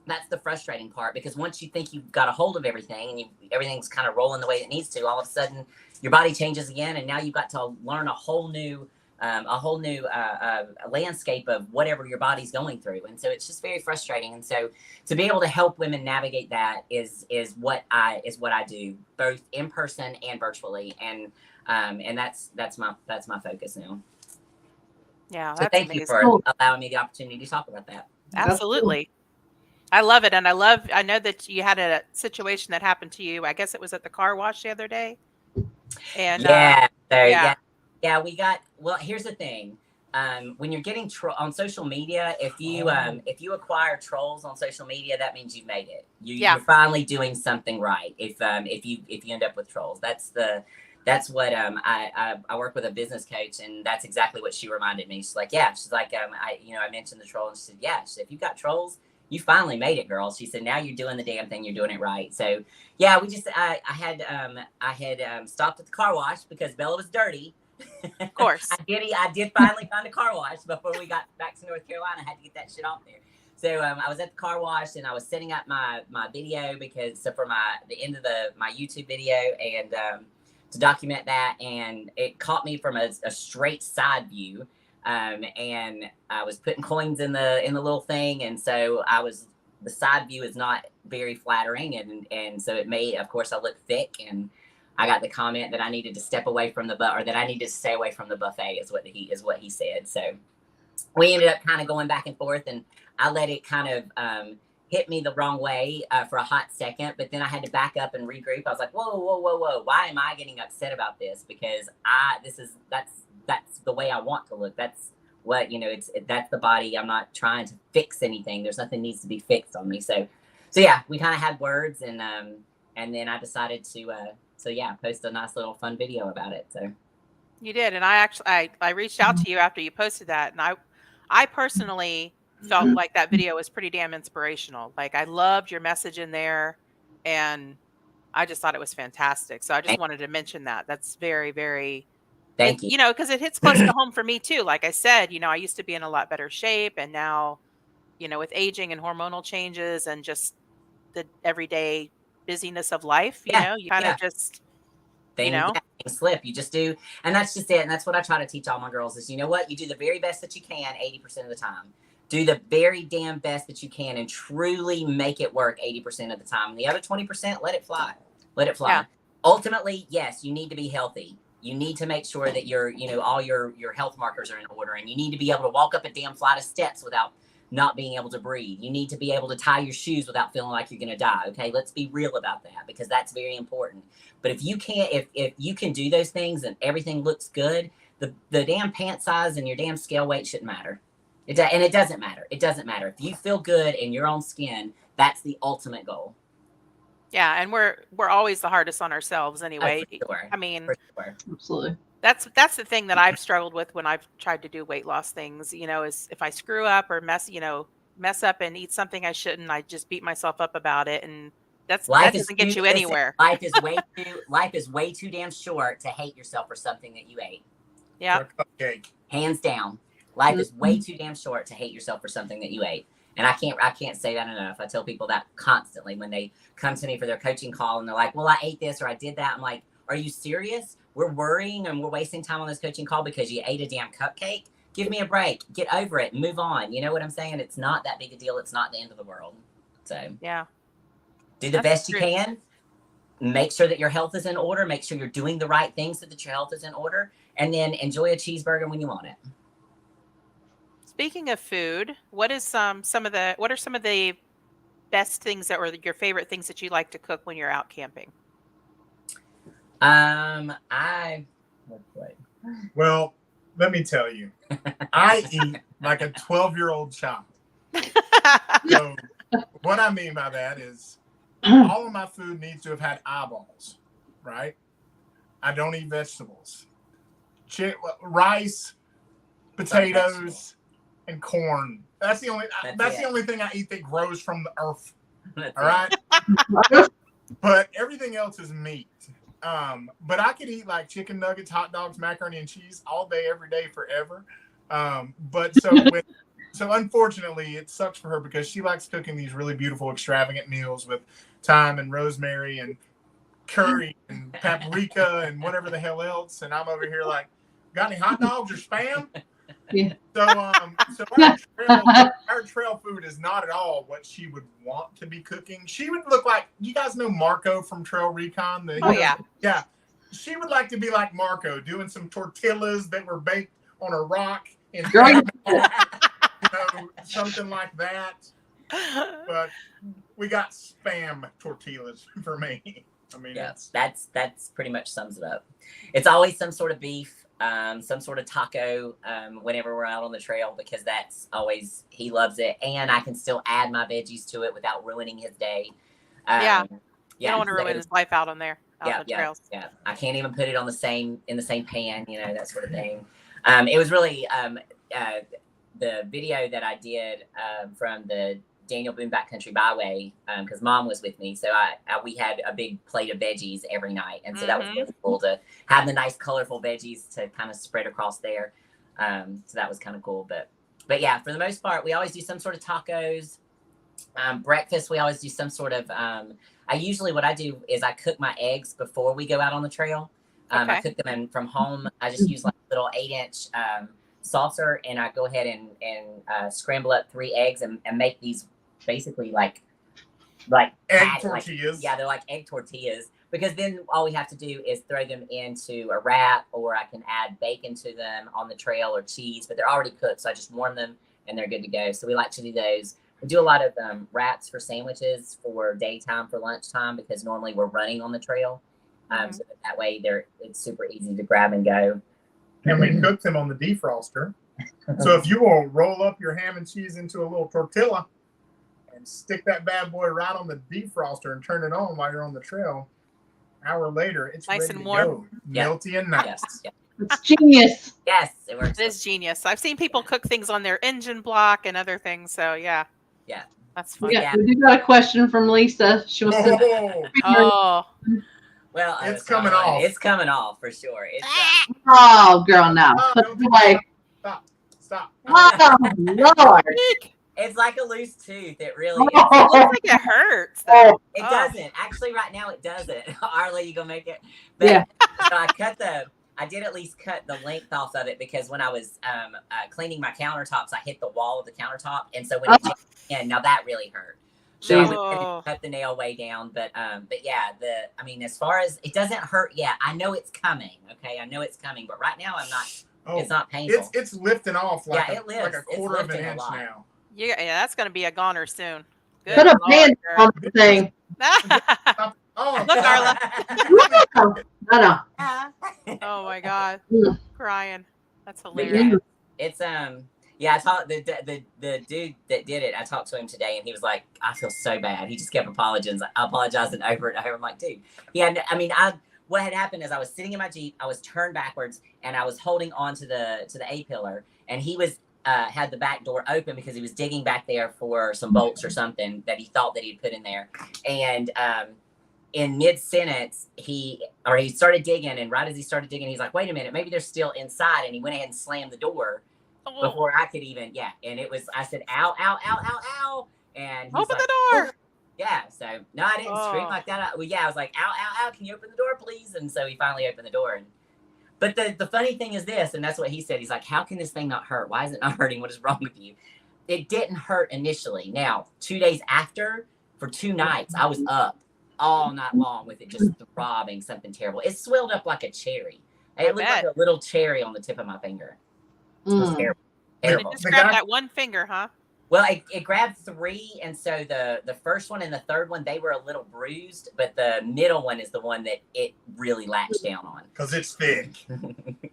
That's the frustrating part, because once you think you've got a hold of everything and everything's kind of rolling the way it needs to, all of a sudden your body changes again. And now you've got to learn a whole new landscape of whatever your body's going through. And so it's just very frustrating. And so to be able to help women navigate that is what I do, both in person and virtually. And that's my focus now. Yeah. So That's thank amazing. you for allowing me the opportunity to talk about that. Absolutely. I love it. And I know that you had a situation that happened to you. I guess it was at the car wash the other day. And we got, well, here's the thing. When you're getting on social media, if you acquire trolls on social media, that means you've made it. You're finally doing something right. If you end up with trolls, that's what I work with a business coach, and that's exactly what she reminded me. She's like, I mentioned the troll, and she said, yeah. She said, if you've got trolls, you finally made it, girl. She said, now you're doing the damn thing. You're doing it right. So yeah, I had stopped at the car wash because Bella was dirty. of course. I did finally find a car wash before we got back to North Carolina. I had to get that shit off there. So I was at the car wash and I was setting up my video for the end of my YouTube video and to document that, and it caught me from a straight side view. And I was putting coins in the little thing, and so the side view is not very flattering, and so it made, of course, I look thick, and I got the comment that I needed to step away from that I needed to stay away from the buffet is what he said. So we ended up kind of going back and forth, and I let it kind of hit me the wrong way for a hot second, but then I had to back up and regroup. I was like, whoa, why am I getting upset about this? Because that's the way I want to look. That's what, that's the body. I'm not trying to fix anything. There's nothing needs to be fixed on me. So yeah, we kind of had words, and then I decided to post a nice little fun video about it. So you did. And I reached out to you after you posted that. And I personally felt like that video was pretty damn inspirational. Like, I loved your message in there, and I just thought it was fantastic. So I just wanted to mention that. That's very, very, thank you. Because it hits close to home for me too. Like I said, I used to be in a lot better shape, and now, with aging and hormonal changes and just the everyday busyness of life, you kind of just, things slip. You just do. And that's just it. And that's what I try to teach all my girls is, you know what? You do the very best that you can 80% of the time. Do the very damn best that you can and truly make it work 80% of the time. And the other 20%, let it fly. Let it fly. Yeah. Ultimately, yes, you need to be healthy. You need to make sure that all your health markers are in order, and you need to be able to walk up a damn flight of steps without not being able to breathe. You need to be able to tie your shoes without feeling like you're going to die. Okay. Let's be real about that, because that's very important. But if you can't, if you can do those things and everything looks good, the damn pant size and your damn scale weight shouldn't matter. And it doesn't matter. It doesn't matter. If you feel good in your own skin, that's the ultimate goal. Yeah. And we're always the hardest on ourselves anyway. Oh, for sure. I mean, for sure. Absolutely. That's the thing that I've struggled with when I've tried to do weight loss things, is if I screw up or mess up and eat something I shouldn't, I just beat myself up about it. And that doesn't get you anywhere. Life is way too damn short to hate yourself for something that you ate. Yeah. Cupcake. Hands down. Life is way too damn short to hate yourself for something that you ate. And I can't say that enough. I tell people that constantly when they come to me for their coaching call and they're like, well, I ate this or I did that. I'm like, are you serious? We're worrying and we're wasting time on this coaching call because you ate a damn cupcake. Give me a break. Get over it. Move on. You know what I'm saying? It's not that big a deal. It's not the end of the world. So Yeah. do the That's best you true. can. Make sure that your health is in order. Make sure you're doing the right things so that your health is in order. And then enjoy a cheeseburger when you want it. Speaking of food, what are some of the best things that or your favorite things that you like to cook when you're out camping? Well, let me tell you, I eat like a 12-year-old child. So what I mean by that is all of my food needs to have had eyeballs, right? I don't eat vegetables. Rice, potatoes, and corn. That's the only thing I eat that grows from the earth. All right. But everything else is meat. But I could eat like chicken nuggets, hot dogs, macaroni and cheese all day, every day, forever. So unfortunately, it sucks for her because she likes cooking these really beautiful, extravagant meals with thyme and rosemary and curry and paprika and whatever the hell else. And I'm over here like, got any hot dogs or Spam? Yeah. So our trail food is not at all what she would want to be cooking. She would look like, you guys know Marco from Trail Recon? Yeah. She would like to be like Marco, doing some tortillas that were baked on a rock and something like that. But we got Spam tortillas for me. I mean, yes, that's pretty much sums it up. It's always some sort of beef, some sort of taco, whenever we're out on the trail, because that's always, he loves it. And I can still add my veggies to it without ruining his day. You don't want to ruin his life out on there. On the trails. Yeah. I can't even put it in the same pan, that sort of thing. It was really, the video that I did, from the Daniel Boone Backcountry Byway, because Mom was with me, so we had a big plate of veggies every night, and so that was really cool to have the nice colorful veggies to kind of spread across there. So that was kind of cool, but yeah, for the most part, we always do some sort of tacos. Breakfast, we always do some sort of. What I do is I cook my eggs before we go out on the trail. I cook them from home. I just use like a little 8-inch saucer, and I go ahead and scramble up 3 eggs and make these basically like egg tortillas. They're like egg tortillas, because then all we have to do is throw them into a wrap, or I can add bacon to them on the trail or cheese, but they're already cooked, so I just warm them and they're good to go. So we like to do those. We do a lot of wraps for sandwiches for daytime, for lunchtime, because normally we're running on the trail. So that way it's super easy to grab and go. And we cook them on the defroster. So if you will roll up your ham and cheese into a little tortilla and stick that bad boy right on the defroster and turn it on while you're on the trail, an hour later, it's nice ready and to warm. go. Melty and nice. Yes. It's genius. Yes, it works. It is genius. I've seen people cook things on their engine block and other things. So yeah, that's fun. We do got a question from Lisa. She wants to. Oh, well, it's coming off. It's coming off for sure. It's Oh, girl, no. Put it away. Stop. Oh, Lord. It's like a loose tooth. It really is. it looks like it hurts. Though. It doesn't. Actually, right now it doesn't. Arla, you gonna make it? Yeah. So I did at least cut the length off of it, because when I was cleaning my countertops, I hit the wall of the countertop, and so when it jammed in, now that really hurt. So I cut the nail way down, but yeah, as far as it doesn't hurt yet, I know it's coming. Okay, I know it's coming, but right now I'm not. It's not painful. It's lifting off like it lifts. like a quarter of an inch now. Yeah, that's gonna be a goner soon. Good Put a Lord, band on the thing. Oh, Look, Arla. I know. Oh my God, crying. That's But hilarious. yeah, it's I talked the dude that did it. I talked to him today, and he was like, "I feel so bad." He just kept apologizing over and over. I'm like, dude, what had happened is I was sitting in my Jeep, I was turned backwards, and I was holding on to the A-pillar, and he was had the back door open because he was digging back there for some bolts or something that he thought that he'd put in there, and in mid-sentence, he started digging, and right as he started digging, he's like, wait a minute, maybe they're still inside, and he went ahead and slammed the door. Oh, before I could even, and it was, I said, ow, ow, ow, ow, ow. And he's open like, the door. yeah, so no, I didn't scream Oh. like that. Well, yeah, I was like, ow, ow, ow, can you open the door, please? And so he finally opened the door. But the funny thing is this, and that's what he said. He's like, how can this thing not hurt? Why is it not hurting? What is wrong with you? It didn't hurt initially. Now, 2 days after, for 2 nights, I was up all night long with it just throbbing, something terrible. It swelled up like a cherry. It looked like a little cherry on the tip of my finger. It was terrible. And Terrible. it just grabbed that one finger, huh? Well, it grabbed 3, and so the first one and the third one, they were a little bruised, but the middle one is the one that it really latched down on. Because it's thick.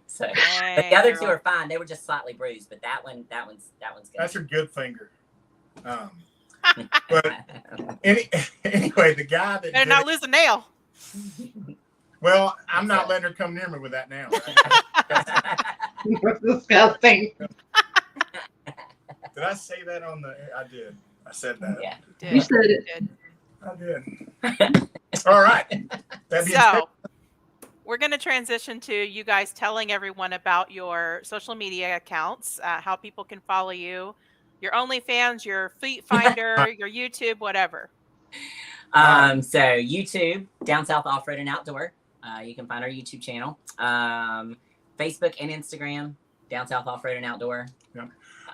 So, but the other 2 are fine. They were just slightly bruised, but that one's good. That's a good finger. But anyway, the guy that Better not lose a nail. well, I'm not letting her come near me with that now. That's disgusting. Did I say that on the? I did. I said that. Yeah. You said it. I did. All right. That being said, So we're going to transition to you guys telling everyone about your social media accounts, how people can follow you, your OnlyFans, your Fleet Finder, your YouTube, whatever. So YouTube, Down South Off-Road and Outdoor. You can find our YouTube channel. Facebook and Instagram, Down South Off-Road and Outdoor. Yeah.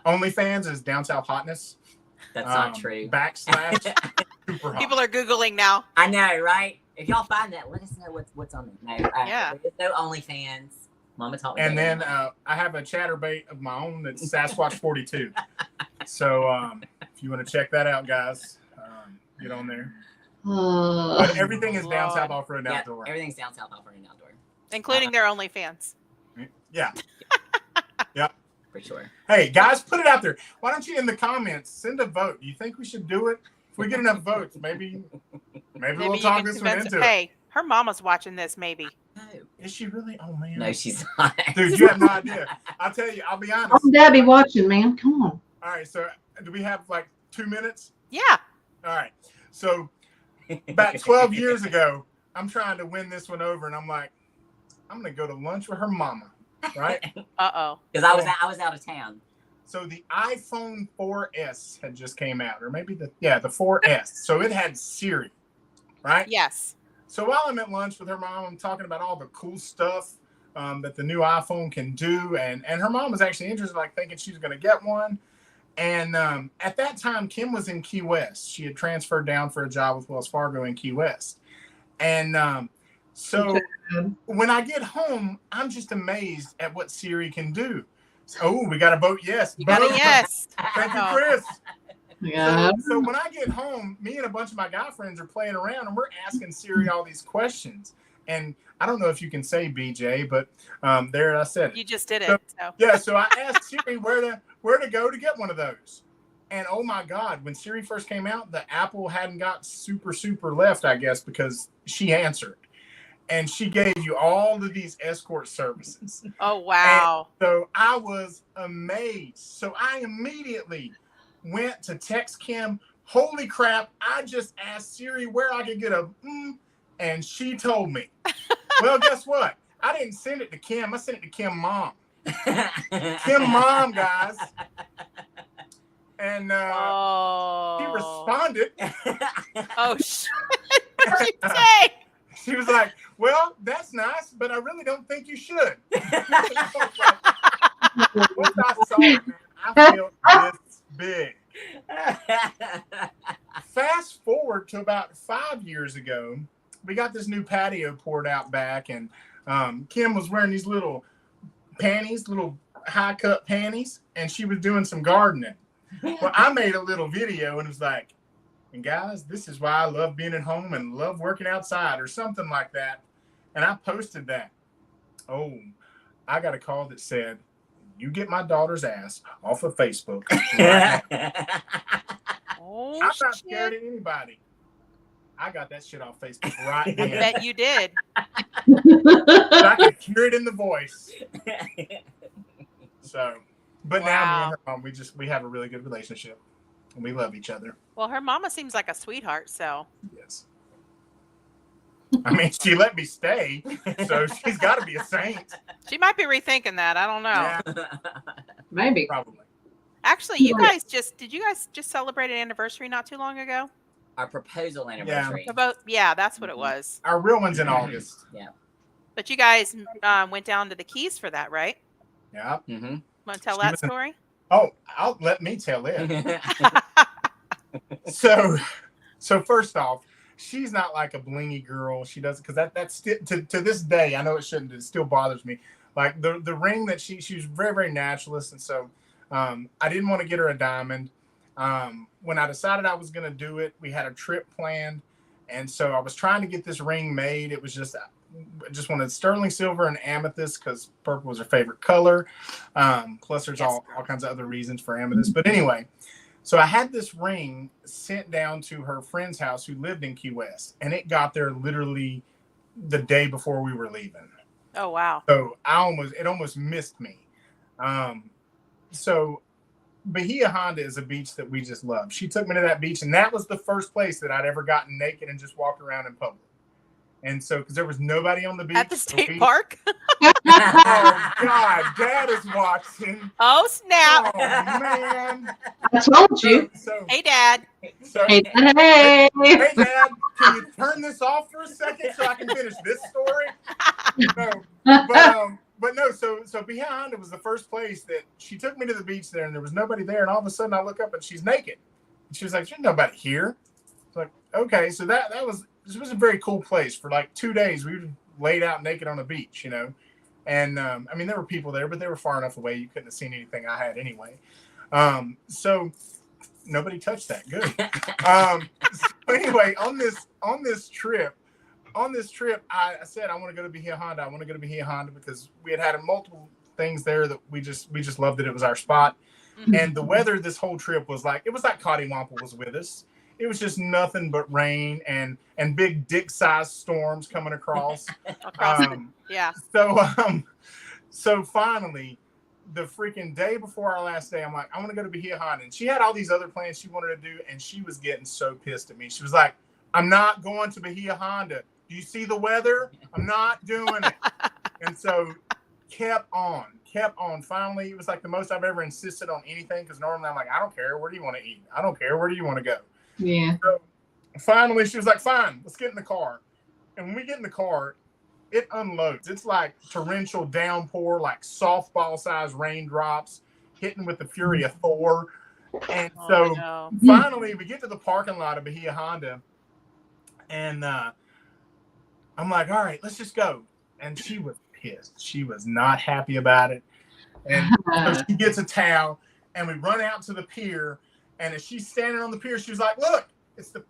OnlyFans is Down South Hotness. That's not true. / super hot. People are Googling now. I know, right? If y'all find that, let us know what's on it. No, Yeah. There's no OnlyFans. Mama taught me. And that. then I have a chatterbait of my own that's Sasquatch 42. So if you want to check that out, guys, get on there. But everything is Down South Off-Road and Outdoor. Everything's Down South Off-Road and Outdoor. Including their OnlyFans. Yeah. Yeah. For sure. Hey, guys, put it out there. Why don't you in the comments send a vote? Do you think we should do it? If we get enough votes, maybe we'll you talk can this one convince into her. it. Hey, her mama's watching this, maybe. No. Is she really? Oh, man. No, she's not. Dude, you have no idea. I'll tell you, I'll be honest. Oh, Dad be watching, man. Come on. All right, so do we have like 2 minutes? Yeah. All right. So about 12 years ago, I'm trying to win this one over, and I'm like, I'm going to go to lunch with her mama, right? Uh-oh. Because I was out of town. So the iPhone 4S had just came out, or maybe the 4S. So it had Siri, right? Yes. So while I'm at lunch with her mom, I'm talking about all the cool stuff that the new iPhone can do, and her mom was actually interested, like thinking she was going to get one. And at that time, Kim was in Key West. She had transferred down for a job with Wells Fargo in Key West. And so when I get home, I'm just amazed at what Siri can do. Oh, we got a vote yes. You got a Boom. yes. Thank you, Oh. Chris. Yeah. So when I get home, me and a bunch of my guy friends are playing around, and we're asking Siri all these questions. And I don't know if you can say BJ, but there I said it. You just did it. So. Yeah, so I asked Siri where to go to get one of those. And oh my God, when Siri first came out, the Apple hadn't got super left, I guess, because she answered. And she gave you all of these escort services. Oh, wow. And so I was amazed. So I immediately went to text Kim, holy crap, I just asked Siri where I could get a and she told me. Well, guess what? I didn't send it to Kim. I sent it to Kim Mom. Kim Mom, guys. And she responded. Oh, shit. What did she say? She was like, well, that's nice, but I really don't think you should. Once I saw it, man, I felt this big. Fast forward to about 5 years ago, we got this new patio poured out back, and Kim was wearing these little panties, little high-cut panties, and she was doing some gardening. Well, I made a little video, and it was like, and guys, this is why I love being at home and love working outside, or something like that. And I posted that. Oh, I got a call that said, you get my daughter's ass off of Facebook. Right now. Oh, I'm not shit. scared of anybody. I got that shit off Facebook right I then. bet you did. But I could hear it in the voice. So, but now me and her mom, we have a really good relationship, and we love each other. Well, her mama seems like a sweetheart, so. Yes. I mean, she let me stay, so she's got to be a saint. She might be rethinking that. I don't know. Yeah. Maybe. Probably. Actually, did you guys just celebrate an anniversary not too long ago? Our proposal anniversary. About, yeah, that's what it was. Our real one's in August. Yeah. But you guys went down to the Keys for that, right? Yeah. Mm-hmm. Want to tell She that was in- story? Oh, let me tell it. So first off, she's not like a blingy girl. She doesn't, because that's to this day, I know it shouldn't. It still bothers me. Like the ring that she was very, very naturalist, and so I didn't want to get her a diamond. When I decided I was going to do it, we had a trip planned, and so I was trying to get this ring made. It was just I just wanted sterling silver and amethyst because purple was her favorite color. Plus, there's all kinds of other reasons for amethyst. But anyway, so I had this ring sent down to her friend's house who lived in Key West, and it got there literally the day before we were leaving. Oh, wow. So it almost missed me. So Bahia Honda is a beach that we just love. She took me to that beach, and that was the first place that I'd ever gotten naked and just walked around in public. And so, because there was nobody on the beach. At the state park? Oh, God. Dad is watching. Oh, snap. Oh, man. I told you. Hey, Dad. Hey. Hey, Dad, can you turn this off for a second so I can finish this story? But no, so Bahia Honda was the first place that she took me to the beach there, and there was nobody there. And all of a sudden, I look up and she's naked. And she was like, "There's nobody here." It's like, okay, so this was a very cool place. For like 2 days, we were laid out naked on the beach, And I mean, there were people there, but they were far enough away you couldn't have seen anything I had anyway. So nobody touched that. Good. So anyway, on this trip, I said I want to go to Bahia Honda. I want to go to Bahia Honda because we had multiple things there that we just loved it. It was our spot. Mm-hmm. And the weather this whole trip was like Cottywampa was with us. It was just nothing but rain and big dick-sized storms coming across. Yeah. So finally, the freaking day before our last day, I'm like, I want to go to Bahia Honda. And she had all these other plans she wanted to do, and she was getting so pissed at me. She was like, I'm not going to Bahia Honda. Do you see the weather? I'm not doing it. And so kept on. Finally, it was like the most I've ever insisted on anything, because normally I'm like, I don't care. Where do you want to eat? I don't care. Where do you want to go? Yeah. So finally, she was like, fine, let's get in the car. And when we get in the car, it unloads. It's like torrential downpour, like softball-sized raindrops hitting with the fury of Thor. And so finally, we get to the parking lot of Bahia Honda, and I'm like, all right, let's just go. And she was pissed. She was not happy about it. And so she gets a towel, and we run out to the pier. And as she's standing on the pier, she was like, look, it's the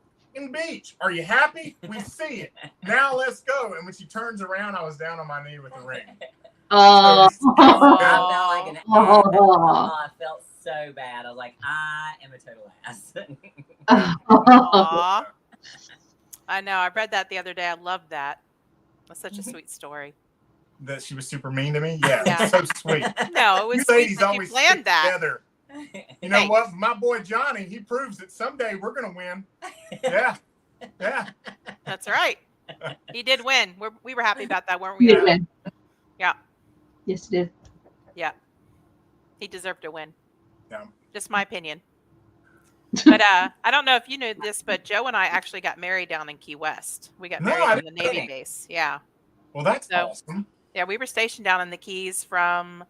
beach. Are you happy? We see it. Now let's go. And when she turns around, I was down on my knee with the ring. Oh. I felt like an ass. Oh, I felt so bad. I was like, I am a total ass. Aww. I know. I read that the other day. I loved that. That's such a sweet story. That she was super mean to me? Yeah. Yeah. So sweet. No, it was You sweet ladies that you always planned stick that. together. You know what? My boy Johnny, he proves that someday we're going to win. Yeah. Yeah. That's right. He did win. We were happy about that, weren't we? Yeah. Yeah. Yes, it did. Yeah. He deserved to win. Yeah. Just my opinion. But I don't know if you knew this, but Joe and I actually got married down in Key West. We got married on the Navy base. Yeah. Well, that's awesome. Yeah, we were stationed down in the Keys from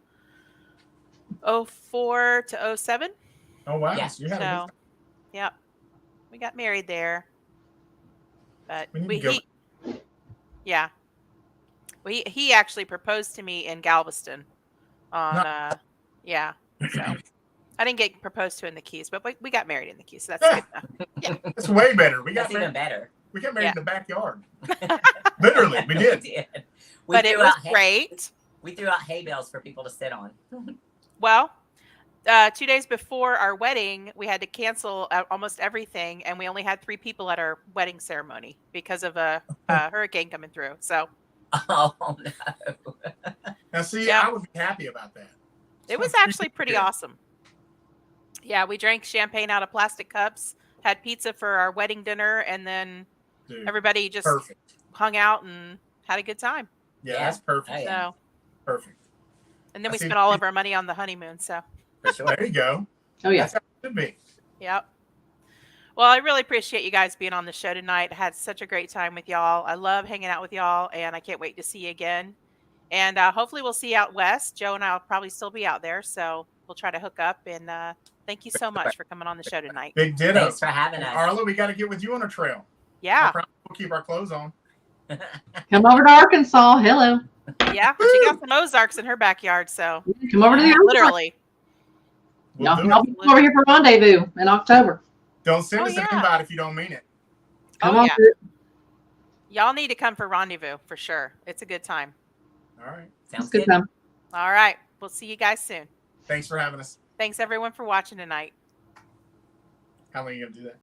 2004 to 2007. Oh, wow. Yeah. So you had a Yeah, we got married there. But he actually proposed to me in Galveston. Yeah. So I didn't get proposed to in the Keys, but we got married in the Keys. So that's good enough. Yeah. That's way better. That's even better. We got married in the backyard. Literally, we did. But it was great. We threw out hay bales for people to sit on. Well, 2 days before our wedding, we had to cancel almost everything, and we only had 3 people at our wedding ceremony because of a hurricane coming through. So, oh no! Now, see, I would be happy about that. It was actually pretty awesome. Yeah, we drank champagne out of plastic cups, had pizza for our wedding dinner, and then everybody just hung out and had a good time. Yeah, that's perfect. So perfect. And then we spent all of our money on the honeymoon. So For sure. There you go. Oh yeah. That's how it should be. Yep. Well, I really appreciate you guys being on the show tonight. I had such a great time with y'all. I love hanging out with y'all, and I can't wait to see you again. And hopefully, we'll see you out west. Joe and I will probably still be out there, so we'll try to hook up. And thank you so much for coming on the show tonight. Big ditto. Thanks for having us. Arla, we got to get with you on a trail. I Yeah, promise we'll keep our clothes on. Come over to Arkansas. Hello. yeah. She got some Ozarks in her backyard, so Come over to the Arkansas. literally. We'll do Y'all it. be over here for rendezvous in October. Don't send Oh, us an yeah. invite if you don't mean it. Come Oh, on. yeah. through. Y'all need to come for rendezvous for sure. It's a good time. All right. Sounds It's good good. time. All right. We'll see you guys soon. Thanks for having us. Thanks everyone for watching tonight. How long are you going to do that?